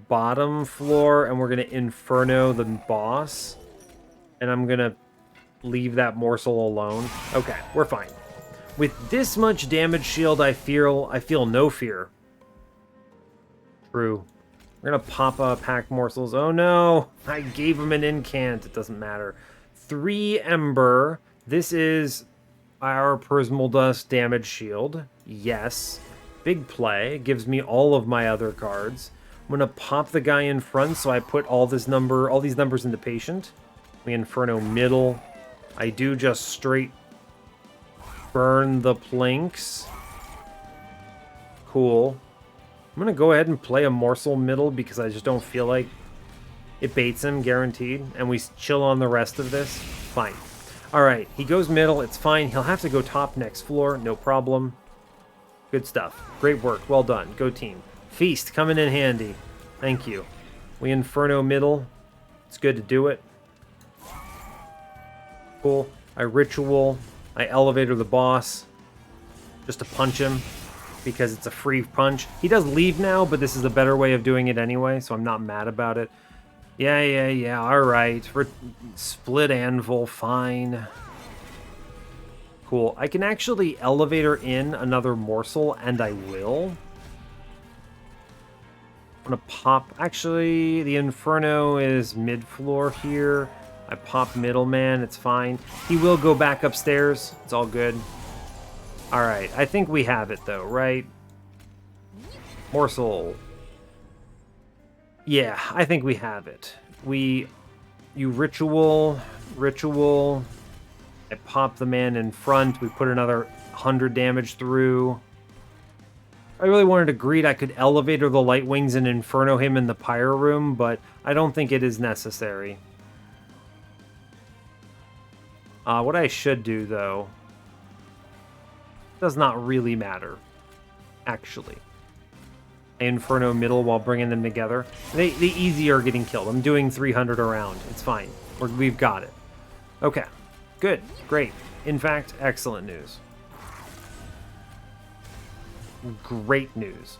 bottom floor, and we're going to Inferno the boss. And I'm going to leave that morsel alone. Okay, we're fine. With this much damage shield, I feel no fear. True. We're going to pop up Packed Morsels. Oh no! I gave him an incant. It doesn't matter. 3 Ember. This is our Prismal Dust damage shield. Yes. Big play. It gives me all of my other cards. I'm going to pop the guy in front, so I put all these numbers into Patient. We Inferno middle. I do just straight burn the Plinks. Cool. I'm going to go ahead and play a Morsel middle because I just don't feel like it baits him, guaranteed. And we chill on the rest of this. Fine. Alright, he goes middle. It's fine. He'll have to go top next floor. No problem. Good stuff. Great work. Well done. Go team. Feast coming in handy. Thank you. We Inferno middle. It's good to do it. Cool. I Ritual. I Elevator the boss. Just to punch him. Because it's a free punch. He does leave now, but this is a better way of doing it anyway, so I'm not mad about it. Yeah. Alright. Split Anvil. Fine. Cool. I can actually Elevator in another Morsel, and I will. I'm gonna pop... Actually, the Inferno is mid-floor here. I pop Middleman. It's fine. He will go back upstairs. It's all good. Alright. I think we have it, though, right? Morsel. Yeah, I think we have it. You Ritual. I pop the man in front. We put another 100 damage through. I really wanted to greed. I could Elevator the Light Wings and Inferno him in the Pyre Room, but I don't think it is necessary. What I should do, though, does not really matter, actually. Inferno middle while bringing them together. They easy are getting killed. I'm doing 300 around. It's fine. We've got it. Okay. Good. Great. In fact, excellent news. Great news.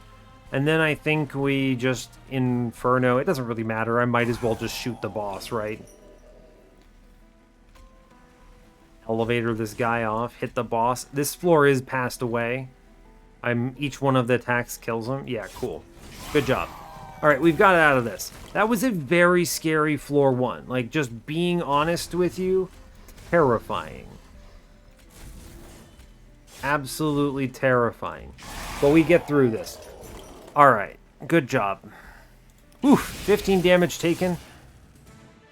And then I think we just Inferno. It doesn't really matter. I might as well just shoot the boss, right? Elevator this guy off. Hit the boss. This floor is passed away. Each one of the attacks kills him. Yeah, cool. Good job. All right, we've got it out of this. That was a very scary floor 1. Like, just being honest with you, terrifying. Absolutely terrifying. But we get through this. All right, good job. Oof, 15 damage taken.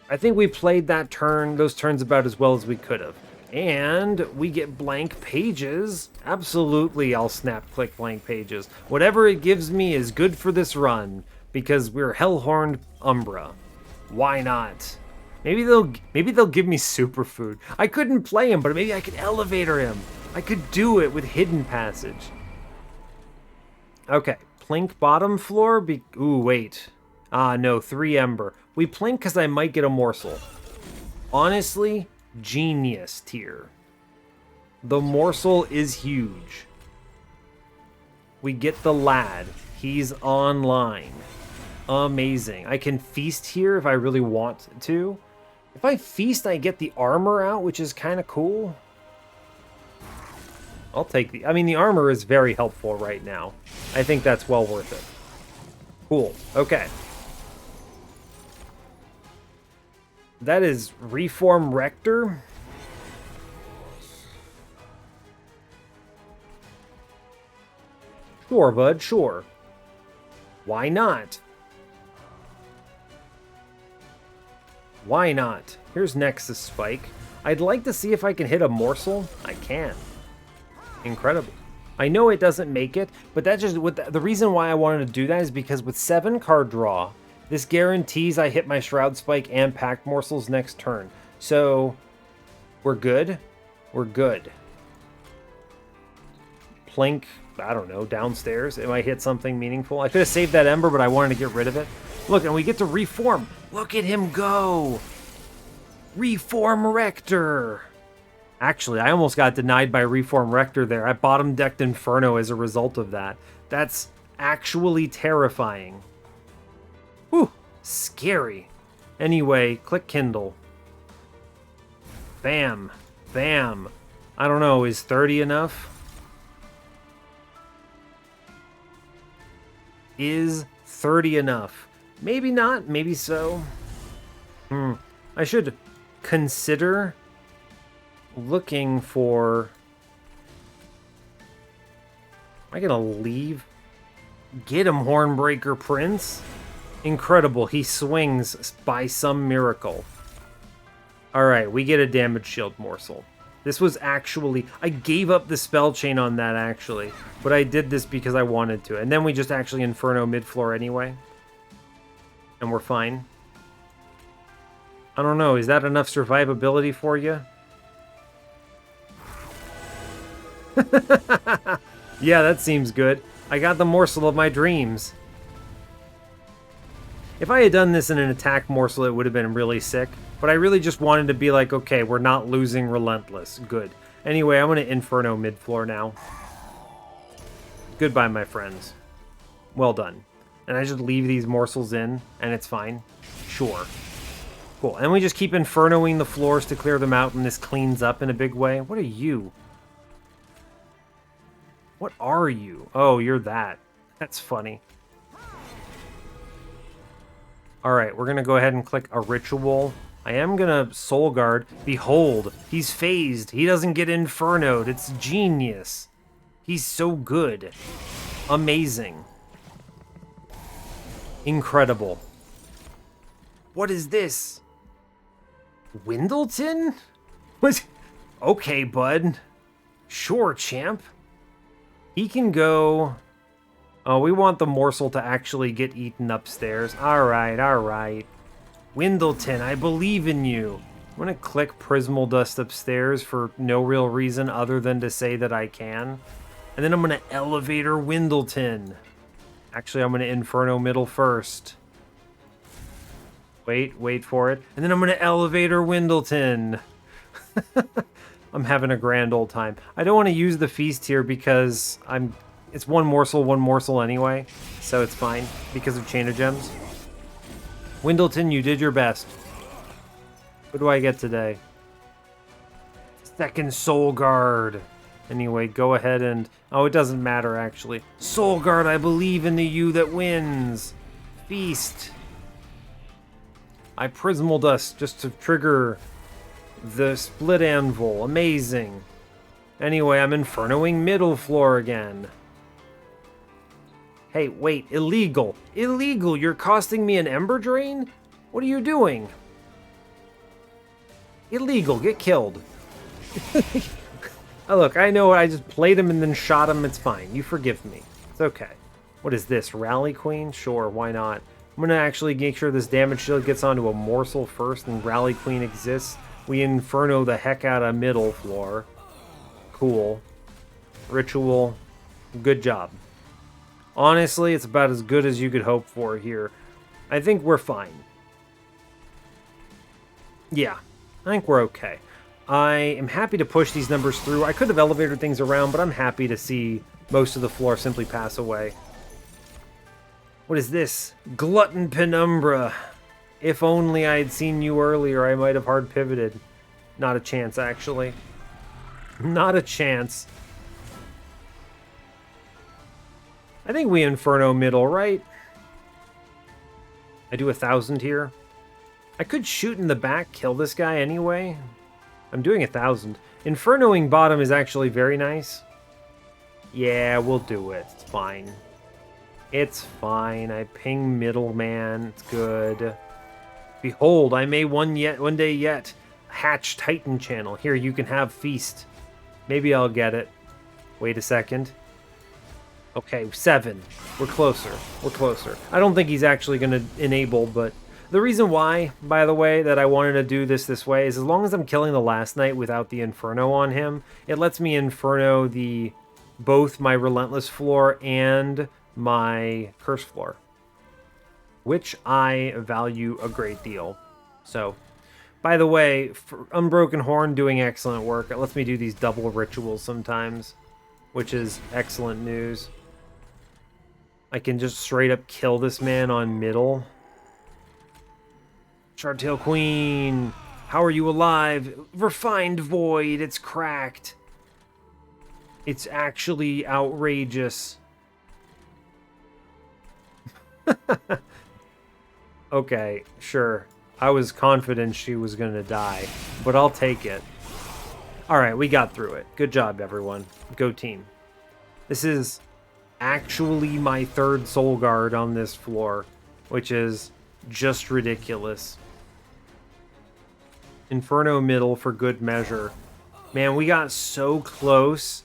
I think we played those turns about as well as we could have. And we get blank pages. Absolutely, I'll snap-click blank pages. Whatever it gives me is good for this run, because we're Hellhorned Umbra. Why not? Maybe they'll give me superfood. I couldn't play him, but maybe I could Elevator him. I could do it with Hidden Passage. Okay, Plink bottom floor. Ooh, wait. No, 3 Ember. We Plink because I might get a Morsel. Honestly, genius tier. The Morsel is huge. We get the lad. He's online. Amazing. I can feast here if I really want to. If I feast, I get the armor out, which is kind of cool. I'll take the... I mean, the armor is very helpful right now. I think that's well worth it. Cool. Okay. That is Reform Rector. Sure, bud, sure. Why not? Why not? Here's Nexus Spike. I'd like to see if I can hit a Morsel. I can. Incredible. I know it doesn't make it, but that's just the reason why I wanted to do that is because with 7 card draw, this guarantees I hit my Shroud Spike and Pact Morsels next turn. So, we're good. We're good. Plink, I don't know, downstairs. It might hit something meaningful. I could have saved that Ember, but I wanted to get rid of it. Look, and we get to reform. Look at him go. Reform Rector. Actually, I almost got denied by Reform Rector there. I bottom decked Inferno as a result of that. That's actually terrifying. Whew, scary. Anyway, click Kindle. Bam. Bam. I don't know, is 30 enough? Is 30 enough? Maybe not, maybe so. I should consider looking for... Am I gonna leave? Get him, Hornbreaker Prince. Incredible, he swings by some miracle. Alright, we get a damage shield morsel. This was actually... I gave up the spell chain on that, actually. But I did this because I wanted to. And then we just actually Inferno mid-floor anyway. And we're fine. I don't know. Is that enough survivability for you? Yeah, that seems good. I got the morsel of my dreams. If I had done this in an attack morsel, it would have been really sick. But I really just wanted to be like, okay, we're not losing Relentless. Good. Anyway, I'm going to Inferno mid-floor now. Goodbye, my friends. Well done. And I just leave these morsels in, and it's fine. Sure. Cool. And we just keep Infernoing the floors to clear them out, and this cleans up in a big way. What are you? What are you? Oh, you're that. That's funny. Alright, we're going to go ahead and click a ritual. I am going to Soul Guard. Behold, he's phased. He doesn't get Infernoed. It's genius. He's so good. Amazing. Incredible. What is this? Windleton? What? Okay, bud. Sure, champ. He can go... Oh, we want the morsel to actually get eaten upstairs. Alright, alright. Windleton, I believe in you. I'm going to click Prismal Dust upstairs for no real reason other than to say that I can. And then I'm going to Elevator Windleton. Actually, I'm going to Inferno Middle first. Wait for it. And then I'm going to Elevator Windleton. I'm having a grand old time. I don't want to use the Feast here because it's one morsel anyway, so it's fine because of Chain of Gems. Windleton, you did your best. What do I get today? Second Soul Guard. Anyway, go ahead and... Oh, it doesn't matter, actually. Soul Guard, I believe in the you that wins. Feast. I Prismal Dust just to trigger the Split Anvil. Amazing. Anyway, I'm Infernoing middle floor again. Hey, wait, illegal. Illegal, you're costing me an Ember Drain? What are you doing? Illegal, get killed. Oh, look, I know I just played him and then shot him. It's fine. You forgive me. It's okay. What is this? Rally Queen? Sure, why not? I'm going to actually make sure this damage shield gets onto a morsel first and Rally Queen exists. We Inferno the heck out of middle floor. Cool. Ritual. Good job. Honestly, it's about as good as you could hope for here. I think we're fine. Yeah, I think we're okay. I am happy to push these numbers through. I could have elevated things around, but I'm happy to see most of the floor simply pass away. What is this? Glutton Penumbra. If only I had seen you earlier, I might have hard pivoted. Not a chance, actually. Not a chance. I think we Inferno middle, right? I do 1,000 here. I could shoot in the back, kill this guy anyway. I'm doing 1,000. Infernoing bottom is actually very nice. Yeah, we'll do it. It's fine. It's fine. I ping middle, man. It's good. Behold, I may one day yet hatch Titan channel. Here, you can have Feast. Maybe I'll get it. Wait a second. Okay, 7. We're closer. We're closer. I don't think he's actually going to enable, but the reason why, by the way, that I wanted to do this way is as long as I'm killing the Last Knight without the Inferno on him, it lets me Inferno both my Relentless floor and my Curse floor, which I value a great deal. So, by the way, for Unbroken Horn doing excellent work. It lets me do these double rituals sometimes, which is excellent news. I can just straight up kill this man on middle. Shardtail Queen, how are you alive? Refined Void, it's cracked. It's actually outrageous. Okay, sure. I was confident she was gonna die, but I'll take it. Alright, we got through it. Good job, everyone. Go team. This is actually my 3rd Soul Guard on this floor, which is just ridiculous. Inferno middle for good measure. Man, we got so close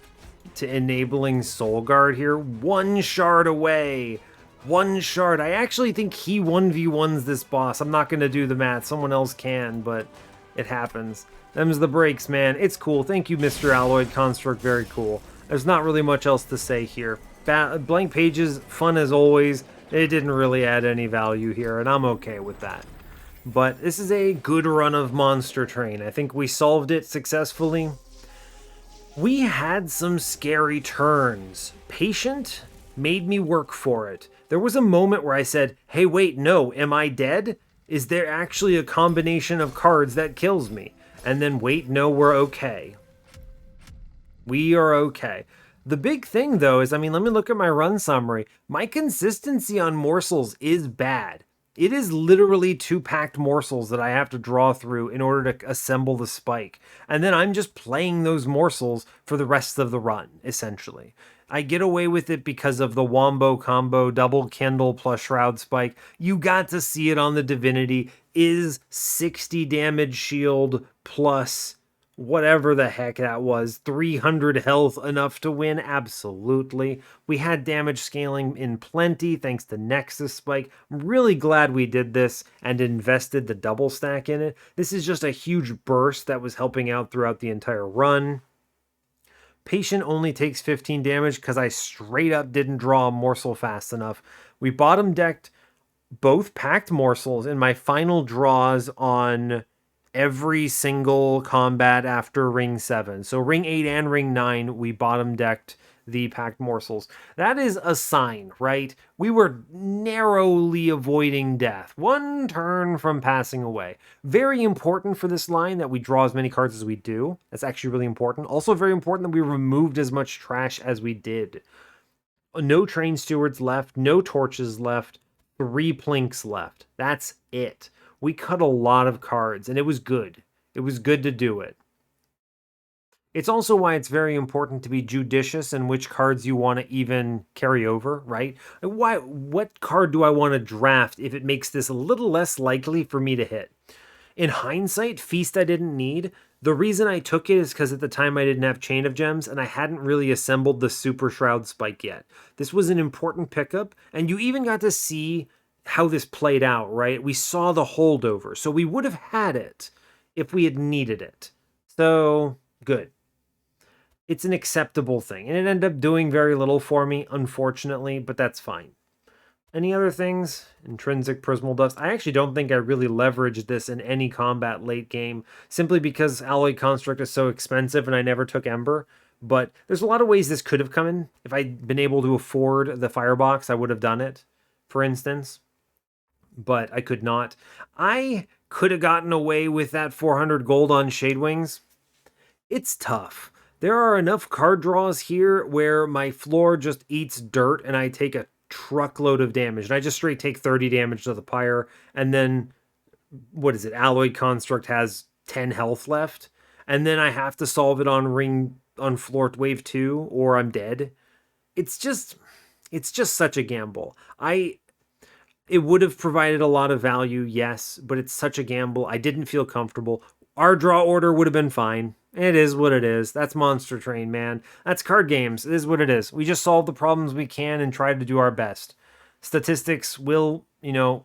to enabling Soul Guard here. 1 shard away. 1 shard. I actually think he 1v1s this boss. I'm not going to do the math. Someone else can, but it happens. Them's the breaks, man. It's cool. Thank you, Mr. Alloyed Construct. Very cool. There's not really much else to say here. Blank pages, fun as always. It didn't really add any value here, and I'm okay with that. But this is a good run of Monster Train. I think we solved it successfully. We had some scary turns. Patient made me work for it. There was a moment where I said, hey, wait, no, am I dead? Is there actually a combination of cards that kills me? And then, wait, no, we're okay. We are okay. The big thing, though, is, I mean, let me look at my run summary. My consistency on Morsels is bad. It is literally 2 packed morsels that I have to draw through in order to assemble the spike. And then I'm just playing those morsels for the rest of the run, essentially. I get away with it because of the Wombo combo, double Kindle plus Shroud Spike. You got to see it on the Divinity. Is 60 damage shield plus whatever the heck that was, 300 health enough to win? Absolutely. We had damage scaling in plenty thanks to Nexus Spike. I'm really glad we did this and invested the double stack in it. This is just a huge burst that was helping out throughout the entire run. Patient only takes 15 damage because I straight up didn't draw a morsel fast enough. We bottom decked both packed morsels in my final draws on every single combat after Ring 7. So Ring 8 and Ring 9, we bottom decked the packed morsels. That is a sign, right? We were narrowly avoiding death. 1 turn from passing away. Very important for this line that we draw as many cards as we do. That's actually really important. Also very important that we removed as much trash as we did. No train stewards left, no torches left, 3 plinks left. That's it. We cut a lot of cards, and it was good. It was good to do it. It's also why it's very important to be judicious in which cards you want to even carry over, right? What card do I want to draft if it makes this a little less likely for me to hit? In hindsight, Feast I didn't need. The reason I took it is because at the time I didn't have Chain of Gems, and I hadn't really assembled the Super Shroud Spike yet. This was an important pickup, and you even got to see how this played out, right? We saw the holdover, so we would have had it if we had needed it. So, good. It's an acceptable thing, and it ended up doing very little for me, unfortunately, but that's fine. Any other things? Intrinsic Prismal Dust. I actually don't think I really leveraged this in any combat late game, simply because Alloy Construct is so expensive and I never took Ember. But there's a lot of ways this could have come in. If I'd been able to afford the Firebox, I would have done it, for instance. But I could not. I could have gotten away with that 400 gold on Shadewings. It's tough. There are enough card draws here where my floor just eats dirt and I take a truckload of damage. And I just straight take 30 damage to the pyre. And then, what is it? Alloyed Construct has 10 health left. And then I have to solve it on floor wave 2 or I'm dead. It's just such a gamble. It would have provided a lot of value, yes, but it's such a gamble. I didn't feel comfortable. Our draw order would have been fine. It is what it is. That's Monster Train, man. That's card games. It is what it is. We just solve the problems we can and try to do our best. Statistics will,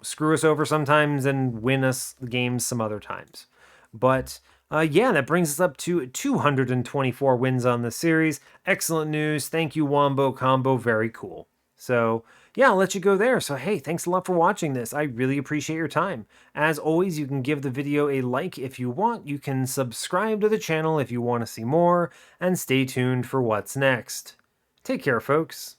screw us over sometimes and win us games some other times. But yeah, that brings us up to 224 wins on the series. Excellent news. Thank you, Wombo Combo. Very cool. So yeah, I'll let you go there. So hey, thanks a lot for watching this. I really appreciate your time. As always, you can give the video a like if you want. You can subscribe to the channel if you want to see more, and stay tuned for what's next. Take care, folks.